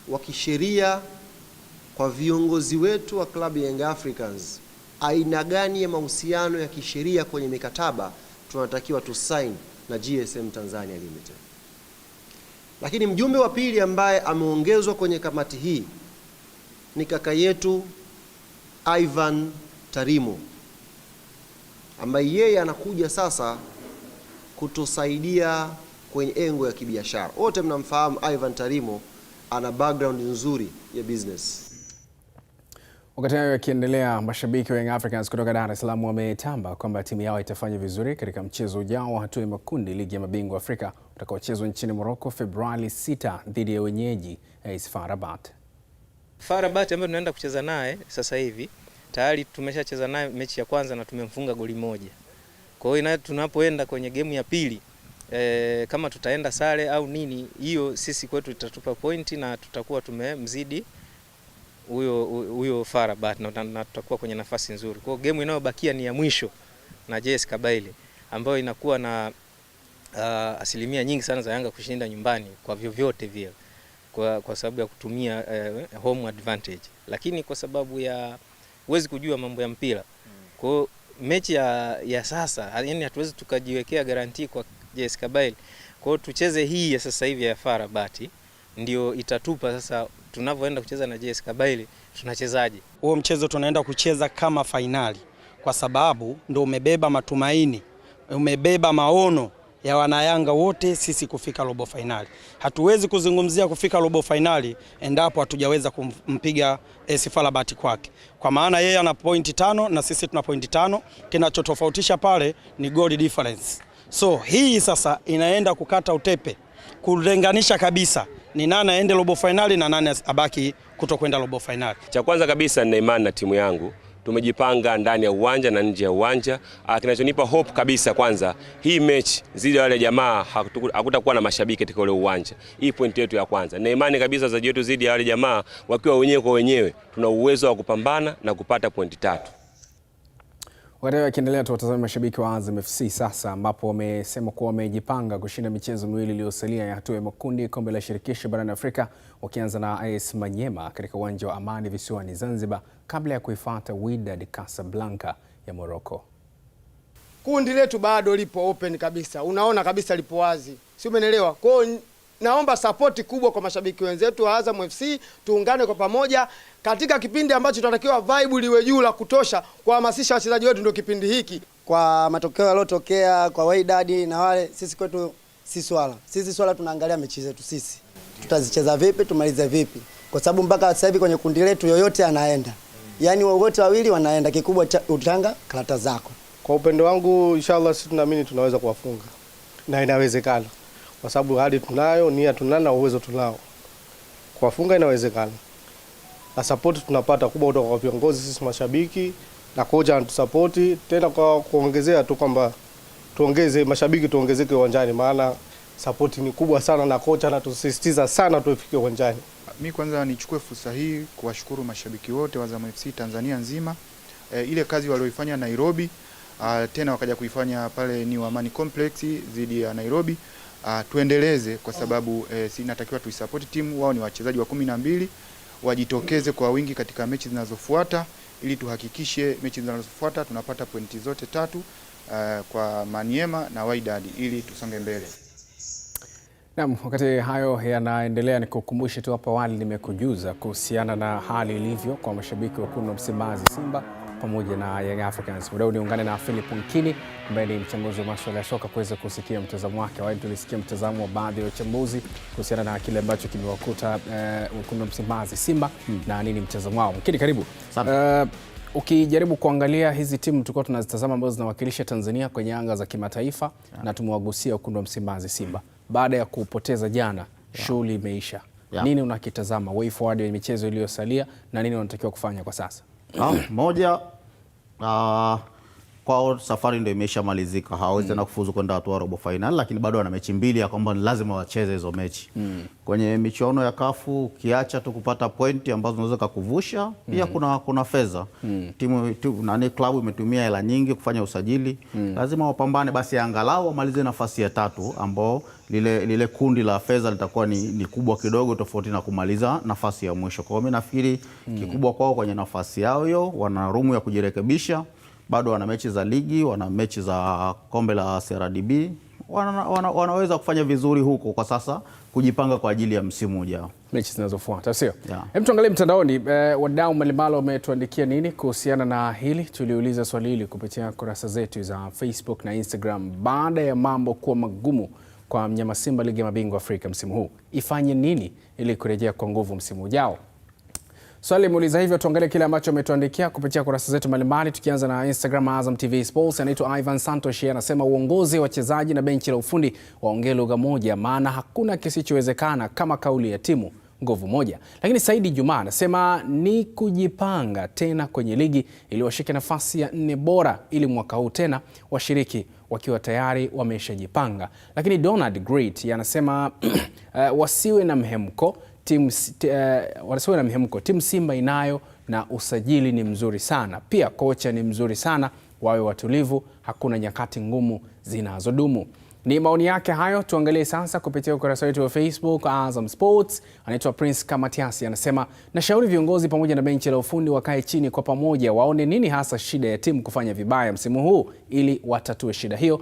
wa kisheria kwa viongozi wetu wa klabu ya Young Africans, aina gani ya mahusiano ya kisheria kwenye mikataba tunatakiwa tusign na GSM Tanzania Limited. Lakini mjumbe wa pili ambaye ameongezwa kwenye kamati hii ni kaka yetu Ivan Tarimo ambaye yeye anakuja sasa kutusaidia kwenye engo ya kibiashara. Wote mnamfahamu Ivan Tarimo, ana background nzuri ya business. Wakati hayo yakiendelea, mashabiki wa Young Africans kutoka Dar es Salaam wametamba kwamba timu yao itafanya vizuri katika mchezo ujao wa hatua ya makundi ligi ya mabingwa Afrika utakaochezwa nchini Morocco Februari 6 dhidi ya wenyeji AS FAR Rabat. FAR Rabat ambaye tunaenda kucheza naye sasa hivi, tayari tumeshacheza naye mechi ya kwanza na tumemfunga goli 1. Kwa hiyo tunapoenda kwenye game ya pili, kama tutaenda sare au nini, hiyo sisi kwetu itatupa pointi na tutakuwa tumemzidi huyo FAR Rabat na tutakuwa kwenye nafasi nzuri. Kwa hiyo game inayobakia ni ya mwisho na JS Kabylie ambayo inakuwa na asilimia nyingi sana za Yanga kushinda nyumbani kwa vyovyote vile, kwa sababu ya kutumia home advantage, lakini kwa sababu ya huwezi kujua mambo ya mpira. Kwa hiyo mechi ya sasa, yani hatuwezi tukajiwekea guarantee kwa JS Kabylie. Kwa hiyo tucheze hii ya sasa hivi ya FAR Rabat ndio itatupa sasa tunavyoenda kucheza na JS Kabylie tunachezaje. Huo mchezo tunaenda kucheza kama fainali kwa sababu ndio umebeba matumaini, umebeba maono ya wanayanga wote sisi kufika robo finali. Hatuwezi kuzungumzia kufika robo finali endapo hatujaweza kumpiga AS FAR Rabat kwake. Kwa maana yeye ana pointi 5 na sisi tuna pointi 5, kinachotofautisha pale ni goal difference. So hii sasa inaenda kukata utepe, kulenganisha kabisa ni nani aende robo finali na nani abaki kutokwenda robo finali. Cha kwanza kabisa nina imani na timu yangu. Tumejipanga ndani ya uwanja na nje ya uwanja. Kinachonipa hope kabisa, kwanza hii mechi zidi wale jamaa hakutakuwa na mashabiki katika ule uwanja. Hii point yetu ya kwanza. Na imani kabisa wachezaji wetu zidi ya wale jamaa wakiwa wenyewe kwa wenyewe tuna uwezo wa kupambana na kupata pointi 3. Wakati wakiendelea, tuwatazame mashabiki wa Azam FC sasa, ambapo wamesema kuwa wamejipanga kushinda michezo miwili iliyosalia ya hatua ya makundi kombe la shirikisho barani Afrika, wakianza na AS Manyema katika uwanja wa Amani visiwani Zanzibar kabla ya kuifuata Wydad Casablanca ya Morocco. Kundi letu bado lipo open kabisa. Unaona kabisa lipo wazi. Si umeelewa? Kwa hiyo naomba support kubwa kwa mashabiki wenzetu wa Azam FC, tuungane kwa pamoja katika kipindi ambacho tunatakiwa vibe liwe juu la kutosha kuhamasisha wachezaji wetu, ndio kipindi hiki. kwa matokeo yaliyotokea kwa Wydad na wale, sisi kwetu si swala. Sisi swala tunaangalia mechi zetu sisi. Tutazicheza vipi, tumalize vipi. Kwa sababu mpaka sasa hivi kwenye kundi letu yoyote anaenda. Yaani wote wawili wanaenda, kikubwa utanga karata zako. Kwa upendo wangu inshallah sisi tunaamini tunaweza kuwafunga. Na inawezekana. Kwa sababu hadi tunayo, nia tunana, uwezo tunao. Kuwafunga inawezekana. Na support tunapata kubwa kutoka kwa viongozi, sisi mashabiki na kocha anatusupport, tena kwa kuongezea tu kwamba tuongeze mashabiki, tuongezeke uwanjani, maana support ni kubwa sana na kocha anatusisitiza sana tuifike uwanjani. Mimi kwanza nichukue fursa hii kuwashukuru mashabiki wote wa Azam FC Tanzania nzima. Ile kazi walioifanya Nairobi, tena wakaja kuifanya pale New Amani Complex dhidi ya Nairobi, tuendeleze kwa sababu inatakiwa tuisupport timu. Wao ni wachezaji wa 12, wajitokeze kwa wingi katika mechi zinazofuata ili tuhakikishe mechi zinazofuata tunapata pointi zote 3 kwa Maniema na Wydad ili tusonge mbele. Naam, wakati hayo yanaendelea ni kukumbushe tu hapa awali nimekujuza kuhusiana na hali ilivyo kwa mashabiki wa Wekundu wa Msimbazi Simba pamoja na Young Africans. Leo niungane na Philip Nkini ambaye ni mchambuzi wa masuala ya soka kuweza kusikia mtazamo wake. Awali tulisikia mtazamo wa baadhi ya wachambuzi kuhusiana na kile ambacho kimewakuta Wekundu wa Msimbazi Simba na nini mtazamo wao. Nkini, karibu. Ukijaribu kuangalia hizi timu tulikuwa tunazitazama ambazo zinawakilisha Tanzania kwenye anga za kimataifa na tumewagusia Wekundu wa Msimbazi Simba. Baada ya kupoteza jana, shughuli imeisha. Nini unakitazama way forward ya michezo iliyosalia na nini unatakiwa kufanya kwa sasa? Moja, kwa safari ndio imeshamalizika. Hawezi tena kufuzu kwenda hatua robo final, lakini bado wana mechi mbili ya kwamba lazima wacheze hizo mechi. Kwenye michuano ya kafu kiacha tu kupata pointi ambazo zinaweza kukuvusha, pia kuna fedha. Klabu imetumia hela nyingi kufanya usajili. Lazima wapambane basi angalau wamalize nafasi ya 3 ambao lile kundi la fedha litakuwa ni kubwa kidogo tofauti na kumaliza nafasi ya mwisho. Kwa hiyo mimi nafikiri kikubwa kwao kwenye nafasi yao hiyo, wana room ya kujirekebisha. Bado wana mechi za ligi, wana mechi za kombe la CRDB, wanaweza kufanya vizuri huko kwa sasa, kujipanga kwa ajili ya msimu ujao, mechi zinazofuata, sio? Hebu tuangalie mtandaoni, wadau mbalimbali wametuandikia nini kuhusiana na hili. Tuliuliza swali hili kupitia kurasa zetu za Facebook na Instagram. Baada ya mambo kuwa magumu kwa mnyama Simba ligi ya mabingwa Afrika msimu huu, ifanye nini ili kurejea kwa nguvu msimu ujao? Swali muuliza hivyo, tuangalie kile ambacho umetuandikia kupitia kurasa zetu mbalimbali, tukianza na Instagram Azam TV Sports. Anaitwa Ivan Santos, anasema uongozi, wachezaji na benchi la ufundi waongee lugha moja, maana hakuna kisichowezekana kama kauli ya timu nguvu moja. Lakini Saidi Juma anasema ni kujipanga tena kwenye ligi ili washike nafasi ya 4 bora ili mwaka huu tena washiriki wakiwa tayari wameshajipanga. Lakini Donald Great anasema wasiwe na mhemko. Timu Simba inayo na usajili ni mzuri sana. Pia kocha ni mzuri sana, wawe watulivu, hakuna nyakati ngumu zinazodumu. Ni maoni yake hayo. Tuangalie sasa kupitia ukurasa wetu wa Facebook Azam Sports. Anaitwa Prince Kamatiasi, anasema nashauri viongozi pamoja na benchi la ufundi wakae chini kwa pamoja, waone nini hasa shida ya timu kufanya vibaya msimu huu ili watatue shida hiyo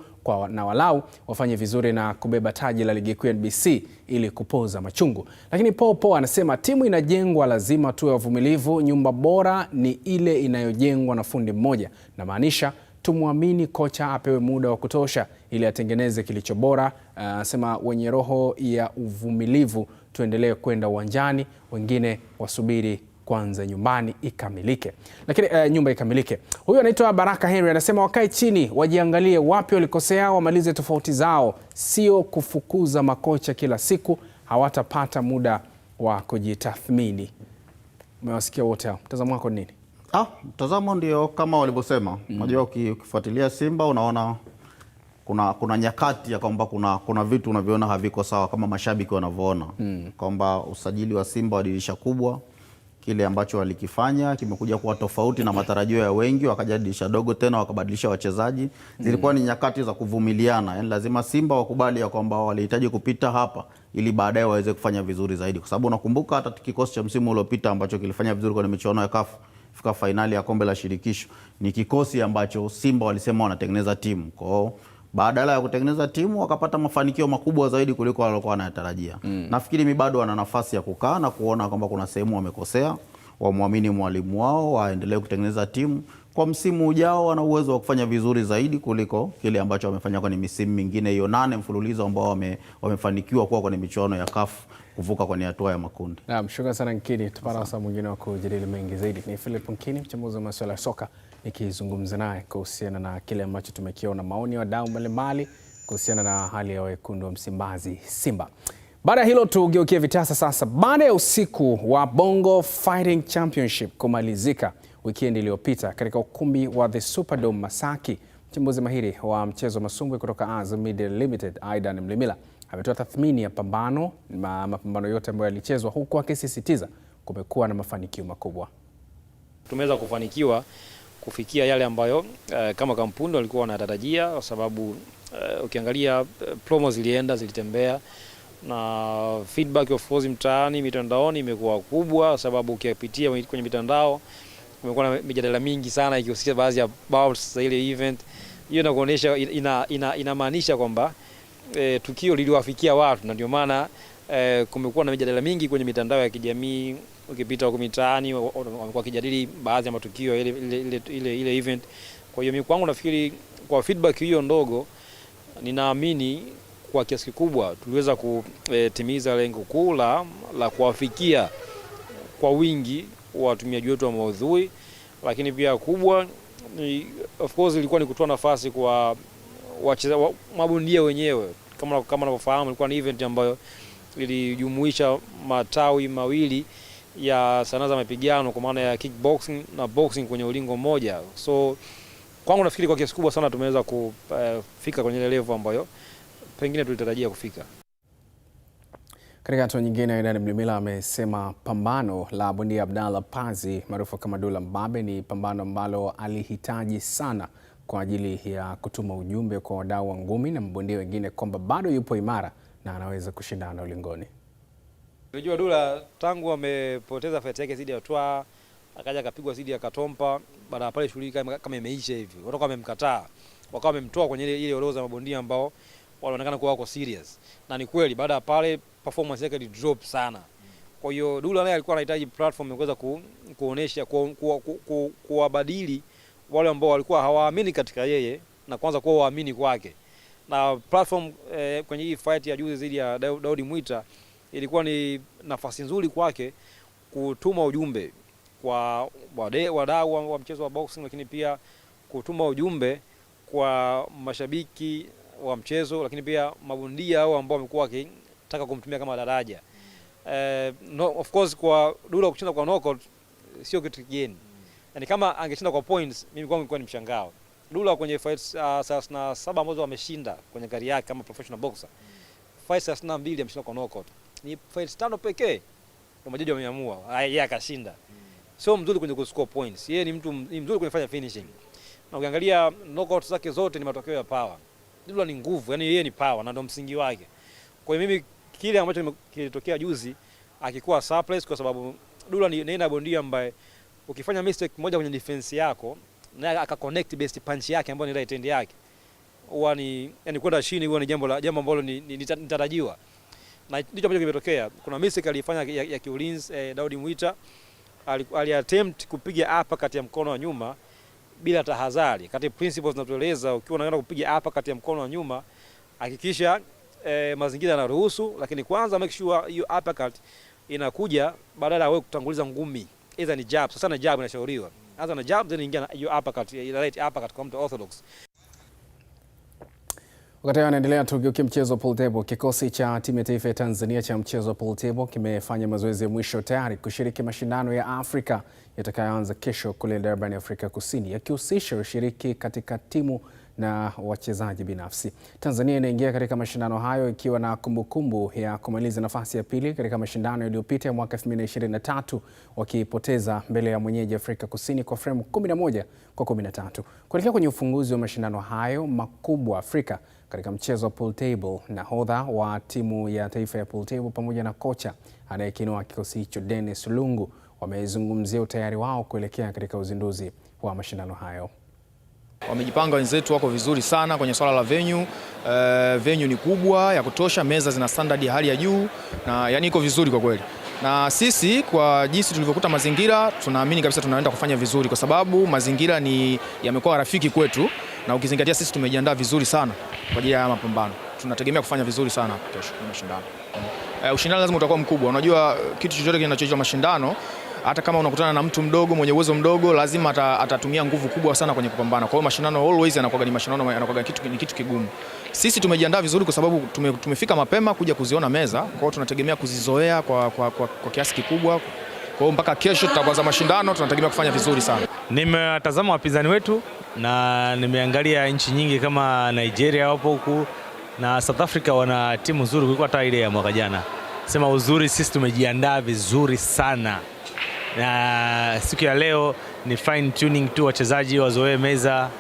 na walau wafanye vizuri na kubeba taji la ligi kuu ya NBC ili kupoza machungu. Lakini Popo anasema timu inajengwa, lazima tuwe wavumilivu. Nyumba bora ni ile inayojengwa na fundi mmoja, na maanisha tumwamini kocha, apewe muda wa kutosha ili atengeneze kilicho bora. Anasema wenye roho ya uvumilivu tuendelee kwenda uwanjani, wengine wasubiri kwanza nyumbani ikamilike. Lakini nyumba ikamilike. Huyu anaitwa Baraka Henry, anasema wakae chini, wajiangalie wapi walikosea, wamalize tofauti zao, sio kufukuza makocha kila siku, hawatapata muda wa kujitathmini. Umewasikia wote hao. Mtazamo wako nini? Mtazamo ndio kama walivyosema. Unajua ukifuatilia Simba unaona kuna nyakati ya kwamba kuna vitu unaviona haviko sawa kama mashabiki wanavyoona. Kwamba usajili wa Simba wa dirisha kubwa, kile ambacho walikifanya kimekuja kuwa tofauti na matarajio ya wengi, wakaja dirisha dogo tena wakabadilisha wachezaji. Zilikuwa ni nyakati za kuvumiliana. Yaani lazima Simba wakubali ya kwamba walihitaji kupita hapa ili baadaye waweze kufanya vizuri zaidi, kwa sababu unakumbuka hata kikosi cha msimu uliopita ambacho kilifanya vizuri kwenye michuano ya CAF fika finali ya kombe la shirikisho ni kikosi ambacho Simba walisema wanatengeneza timu. Kwa hiyo badala ya kutengeneza timu wakapata mafanikio makubwa zaidi kuliko walikuwa wanatarajia. Nafikiri mimi bado wana nafasi ya kukaa na kuona kwamba kuna sehemu wamekosea, wamwamini mwalimu wao, waendelee kutengeneza timu kwa msimu ujao wana uwezo wa kufanya vizuri zaidi kuliko kile ambacho wamefanya kwenye misimu mingine hiyo 8 mfululizo ambao wamefanikiwa kuwa kwenye michuano ya CAF kuvuka kwenye hatua ya makundi. Naam, shukrani sana Nkini. Tupata wasaa mwingine wa kujadili mengi zaidi. Ni Philip Nkini, mchambuzi wa masuala ya soka, nikizungumza naye kuhusiana na kile ambacho tumekiona, maoni ya wadau mbalimbali kuhusiana na hali ya wekundu wa Msimbazi Simba. Baada ya hilo tugeukie vitasa sasa. Baada ya usiku wa Bongo Fighting Championship kumalizika weekend iliyopita katika ukumbi wa The Superdome Masaki, mchambuzi mahiri wa mchezo masumbwi kutoka Azam Media Limited, Aidan Mlimila, ametoa tathmini ya mapambano yote ambayo yalichezwa, huku akisisitiza kumekuwa na mafanikio makubwa. Tumeweza kufanikiwa kufikia yale ambayo kama kampuni walikuwa wanatarajia, kwa sababu ukiangalia promo zilitembea na feedback of course mtaani, mitandaoni imekuwa kubwa, sababu ukipitia kwenye mitandao kumekuwa na mijadala mingi sana ikihusisha baadhi ya bouts za ile event. Hiyo inakuonyesha inamaanisha kwamba tukio liliwafikia watu, na ndio maana kumekuwa na mijadala mingi kwenye mitandao ya kijamii. Ukipita huko mitaani wamekuwa kijadili baadhi ya matukio ile event. Kwa hiyo mimi kwangu nafikiri kwa feedback hiyo ndogo, ninaamini kwa kiasi kikubwa tuliweza kutimiza lengo kuu la kuwafikia kwa wingi watumiaji wetu wa maudhui, lakini pia kubwa ni of course ilikuwa ni kutoa nafasi kwa mabondia wenyewe. Kama unavyofahamu, ilikuwa ni event ambayo ilijumuisha matawi mawili ya sanaa za mapigano, kwa maana ya kickboxing na boxing kwenye ulingo mmoja. So kwangu nafikiri kwa kiasi kubwa sana tumeweza kufika kwenye level ambayo pengine tulitarajia kufika. Katika hatua nyingine, Aidan Mlimila amesema pambano la bondia Abdallah Pazi maarufu kama Dula Mbabe ni pambano ambalo alihitaji sana kwa ajili ya kutuma ujumbe kwa wadau wa ngumi na mabondia wengine kwamba bado yupo imara na anaweza kushindana ulingoni. Unajua Dula tangu amepoteza fight yake dhidi ya Twa, akaja akapigwa dhidi ya Katompa, baada ya pale shughuli kama imeisha hivi. Watu wamemkataa, wakawa wamemtoa kwenye ile orodha ya mabondia ambao wanaonekana kuwa wako serious. Na ni kweli baada ya pale performance yake drop sana. Kwa hiyo Dula naye alikuwa anahitaji platform ya kuweza kuonesha kuwabadili wale ambao walikuwa hawaamini katika yeye na kwanza kuwa waamini kwake. Na platform kwenye hii fight ya juzi dhidi ya Daudi Mwita ilikuwa ni nafasi nzuri kwake kutuma ujumbe kwa wadau wa mchezo wa boxing, lakini pia kutuma ujumbe kwa mashabiki wa mchezo, lakini pia mabondia hao ambao wamekuwa wakitaka kumtumia kama daraja. Of course kwa Dula kushinda kwa knockout sio kitu kigeni. Yaani kama angeshinda kwa points, mimi kwangu ilikuwa ni mshangao. Dula kwenye fights 37 ambazo ameshinda kwenye career yake kama professional boxer, fights 32 ameshinda kwa knockout. Ni fights 5 pekee ndio majaji wameamua yeye akashinda. Sio mzuri kwenye kuscore points. Yeye ni mzuri kwenye kufanya finishing. Na ukiangalia knockout zake zote ni matokeo ya power. Dula ni nguvu, yani yeye ni power na ndio msingi wake. Kwa hiyo mimi kile ambacho kilitokea juzi akikuwa surprise, kwa sababu Dula ni bondia ambaye ukifanya mistake moja kwenye defense yako na aka connect best punch yake ambayo ni right hand yake, huwa ni yani kwenda chini, huwa ni jambo ambalo nitarajiwa. Na ndicho ambacho kimetokea. Kuna mistake alifanya ya kiulinzi Daudi Mwita, aliattempt kupiga hapa kati ya mkono wa nyuma bila tahadhari. Kati principles zinatueleza ukiwa unaenda kupiga hapa kati ya mkono wa nyuma, hakikisha mazingira yanaruhusu, lakini kwanza make sure hiyo uppercut inakuja badala ya wewe kutanguliza ngumi. Either ni jab, sasa na jab inashauriwa. Anza na jab then ingia na hiyo uppercut, ile right uppercut kwa mtu orthodox. Wakati anaendelea tugeukie mchezo wa pool table. Kikosi cha timu ya taifa ya Tanzania cha mchezo wa pool table kimefanya mazoezi ya mwisho tayari kushiriki mashindano ya Afrika yatakayoanza kesho kule Durban, Afrika Kusini, yakihusisha ushiriki katika timu na wachezaji binafsi. Tanzania inaingia katika mashindano hayo ikiwa na kumbukumbu ya kumaliza nafasi ya pili katika mashindano yaliyopita ya mwaka 2023 wakipoteza mbele ya mwenyeji Afrika Kusini kwa frame 11-13. Kuelekea kwenye ufunguzi wa mashindano hayo makubwa Afrika katika mchezo wa pool table, nahodha wa timu ya taifa ya pool table pamoja na kocha anayekinua kikosi hicho Dennis Lungu wamezungumzia utayari wao kuelekea katika uzinduzi wa mashindano hayo. Wamejipanga wenzetu, wako vizuri sana kwenye swala la venue. Venue ni kubwa ya kutosha, meza zina standard ya hali ya juu na yani iko vizuri kwa kweli. na sisi kwa jinsi tulivyokuta mazingira tunaamini kabisa tunaenda kufanya vizuri, kwa sababu mazingira yamekuwa rafiki kwetu, na ukizingatia sisi tumejiandaa vizuri sana kwa ajili ya mapambano. Tunategemea kufanya vizuri sana kesho kwenye mashindano. Ushindani lazima utakuwa mkubwa. Unajua kitu chochote kinachoitwa mashindano, hata kama unakutana na mtu mdogo mwenye uwezo mdogo, lazima atatumia nguvu kubwa sana kwenye kupambana. Kwa hiyo mashindano always yanakuwa ni mashindano, yanakuwa kitu kigumu. Sisi tumejiandaa vizuri kwa sababu tumefika mapema kuja kuziona meza. Kwa hiyo tunategemea kuzizoea kwa kiasi kikubwa. Kwa hiyo mpaka kesho tutaanza mashindano, tunategemea kufanya vizuri sana. Nimetazama wapinzani wetu na nimeangalia nchi nyingi kama Nigeria wapo huku na South Africa wana timu nzuri kuliko hata ile ya mwaka jana. Sema uzuri, sisi tumejiandaa vizuri sana. Na siku ya leo ni fine tuning tu, wachezaji wazoee meza,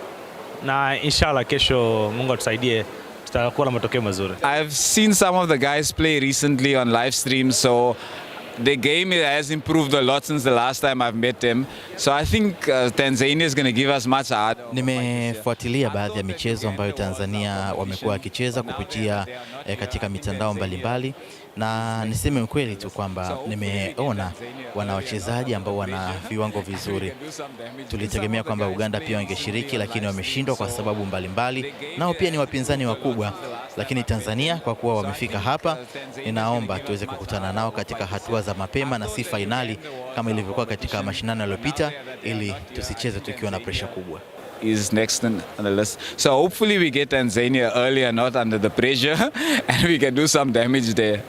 na inshallah kesho Mungu atusaidie tutakuwa na matokeo mazuri. I've seen some of the guys play recently on live stream, so the game has improved a lot since the last time I've met them. So I think Tanzania is going to give us much hard. Nimefuatilia baadhi ya michezo ambayo Tanzania wamekuwa wakicheza kupitia katika mitandao mbalimbali, na niseme ukweli tu kwamba nimeona wana wachezaji ambao wana viwango vizuri. Tulitegemea kwamba Uganda pia wangeshiriki, lakini wameshindwa kwa sababu mbalimbali. Nao pia ni wapinzani wakubwa, lakini Tanzania kwa kuwa wamefika hapa, ninaomba tuweze kukutana nao katika hatua za mapema na si finali kama ilivyokuwa katika mashindano yaliyopita, ili tusicheze tukiwa na pressure kubwa. Is next on the list. So hopefully we get Tanzania early and not under the pressure and we can do some damage there.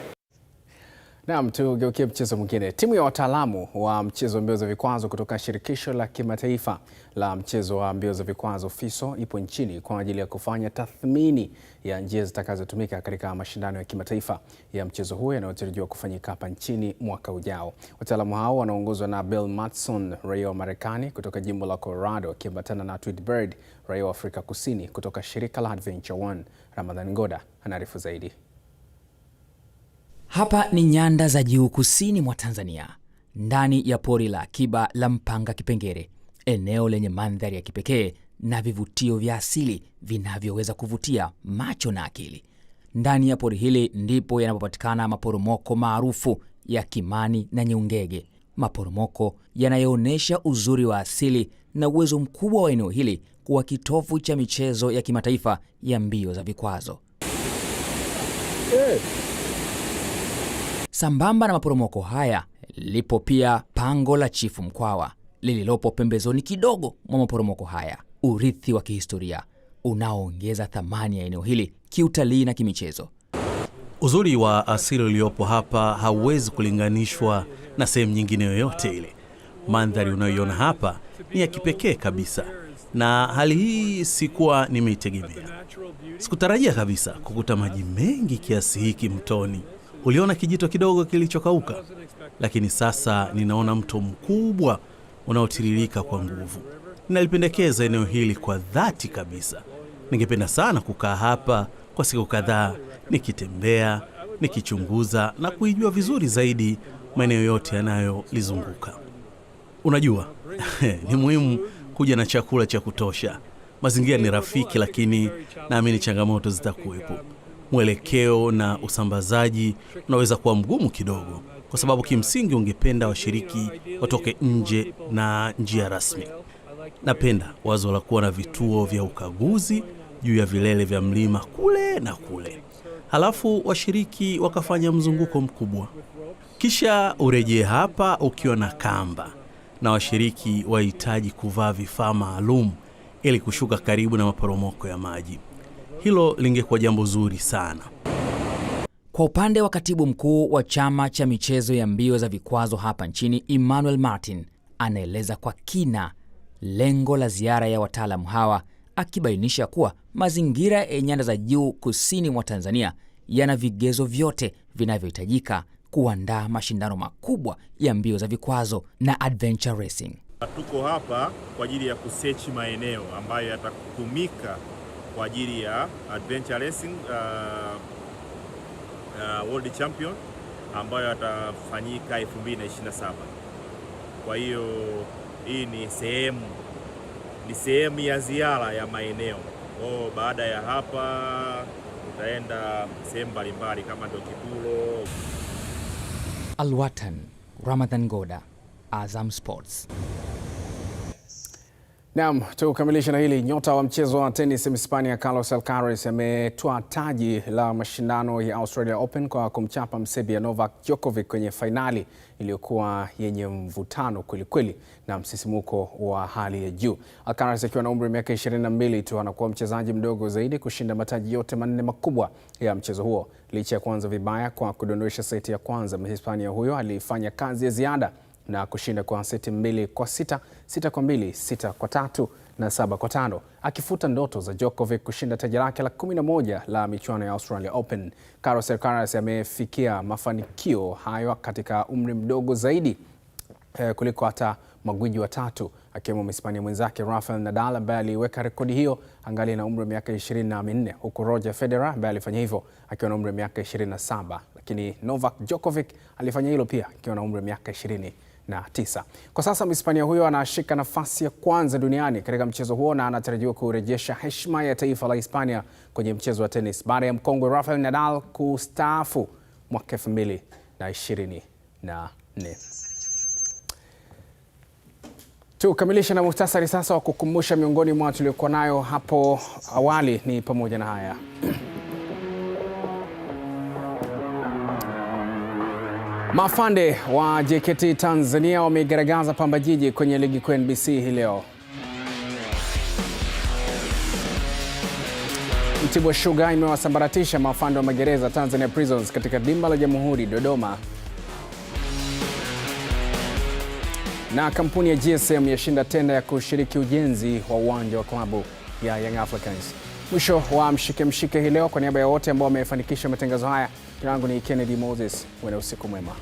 Naam, tugeukie mchezo mwingine. Timu ya wataalamu wa mchezo wa mbio za vikwazo kutoka shirikisho la kimataifa la mchezo wa mbio za vikwazo FISO ipo nchini kwa ajili ya kufanya tathmini ya njia zitakazotumika katika mashindano ya kimataifa ya mchezo huo yanayotarajiwa kufanyika hapa nchini mwaka ujao. Wataalamu hao wanaongozwa na Bill Matson, raia wa Marekani kutoka jimbo la Colorado, akiambatana na Tweet Bird, raia wa Afrika Kusini kutoka shirika la Adventure One. Ramadhan Ngoda anaarifu zaidi. Hapa ni nyanda za juu kusini mwa Tanzania, ndani ya pori la akiba la Mpanga Kipengere, eneo lenye mandhari ya kipekee na vivutio vya asili vinavyoweza kuvutia macho na akili. Ndani ya pori hili ndipo yanapopatikana maporomoko maarufu ya Kimani na Nyungege, maporomoko yanayoonyesha uzuri wa asili na uwezo mkubwa wa eneo hili kuwa kitovu cha michezo ya kimataifa ya mbio za vikwazo. Sambamba na maporomoko haya, lipo pia pango la Chifu Mkwawa lililopo pembezoni kidogo mwa maporomoko haya, urithi wa kihistoria unaoongeza thamani ya eneo hili kiutalii na kimichezo. Uzuri wa asili uliopo hapa hauwezi kulinganishwa na sehemu nyingine yoyote ile. Mandhari unayoiona hapa ni ya kipekee kabisa, na hali hii sikuwa nimeitegemea. Sikutarajia kabisa kukuta maji mengi kiasi hiki mtoni. Uliona kijito kidogo kilichokauka, lakini sasa ninaona mto mkubwa unaotiririka kwa nguvu. Ninalipendekeza eneo hili kwa dhati kabisa. Ningependa sana kukaa hapa kwa siku kadhaa, nikitembea, nikichunguza na kuijua vizuri zaidi maeneo yote yanayolizunguka. Unajua, ni muhimu kuja na chakula cha kutosha. Mazingira ni rafiki, lakini naamini changamoto zitakuwepo. Mwelekeo na usambazaji unaweza kuwa mgumu kidogo, kwa sababu kimsingi ungependa washiriki watoke nje na njia rasmi. Napenda wazo la kuwa na vituo vya ukaguzi juu ya vilele vya mlima kule na kule, halafu washiriki wakafanya mzunguko mkubwa, kisha urejee hapa ukiwa na kamba, na washiriki wahitaji kuvaa vifaa maalum ili kushuka karibu na maporomoko ya maji. Hilo lingekuwa jambo zuri sana. Kwa upande wa katibu mkuu wa chama cha michezo ya mbio za vikwazo hapa nchini, Emmanuel Martin, anaeleza kwa kina lengo la ziara ya wataalamu hawa, akibainisha kuwa mazingira ya nyanda za juu kusini mwa Tanzania yana vigezo vyote vinavyohitajika kuandaa mashindano makubwa ya mbio za vikwazo na adventure racing. Tuko hapa kwa ajili ya kusearch maeneo ambayo yatatumika kwa ajili ya adventure racing World Champion ambayo yatafanyika 2027. Kwa hiyo hii ni sehemu ya ziara ya maeneo. Baada ya hapa utaenda sehemu mbalimbali kama ndio Kitulo. Alwatan Ramadhan Goda, Azam Sports. Naam, tukamilisha na hili. Nyota wa mchezo wa tenis Mhispania Carlos Alcaraz ametwaa taji la mashindano ya Australia Open kwa kumchapa Mserbia Novak Djokovic kwenye fainali iliyokuwa yenye mvutano kwelikweli na msisimuko wa hali ya juu. Alcaraz akiwa na umri wa miaka 22 tu anakuwa mchezaji mdogo zaidi kushinda mataji yote manne makubwa ya mchezo huo. Licha ya kuanza vibaya kwa kudondosha seti ya kwanza, Mhispania huyo alifanya kazi ya ziada na kushinda kwa seti 2-6, 6-2, 6-3 na 7-5, akifuta ndoto za Djokovic kushinda taji lake la 11 la michuano ya Australia Open. Carlos Alcaraz amefikia mafanikio hayo katika umri mdogo zaidi kuliko hata magwiji watatu, akiwemo Mhispania mwenzake Rafael Nadal ambaye aliweka rekodi hiyo angali na umri wa miaka 24, huku Roger Federer ambaye alifanya hivyo akiwa na umri wa miaka 27, lakini Novak Djokovic alifanya hilo pia akiwa na umri wa miaka 29. Kwa sasa Mhispania huyo anashika nafasi ya kwanza duniani katika mchezo huo na anatarajiwa kurejesha heshima ya taifa la Hispania kwenye mchezo wa tenis baada ya mkongwe Rafael Nadal kustaafu mwaka 2024. Tukamilisha na muhtasari sasa wa kukumbusha miongoni mwa tuliokuwa nayo hapo awali ni pamoja na haya. Mafande wa JKT Tanzania wamegaragaza Pamba Jiji kwenye ligi kuu NBC hii leo. Mtibwa Sugar imewasambaratisha mafande wa magereza Tanzania Prisons katika dimba la Jamhuri Dodoma. Na kampuni ya GSM yashinda tenda ya kushiriki ujenzi wa uwanja wa klabu ya Young Africans. Mwisho wa mshike hii leo. Kwa niaba ya wote ambao wamefanikisha matangazo haya, jina langu ni Kennedy Moses. Uwe na usiku mwema.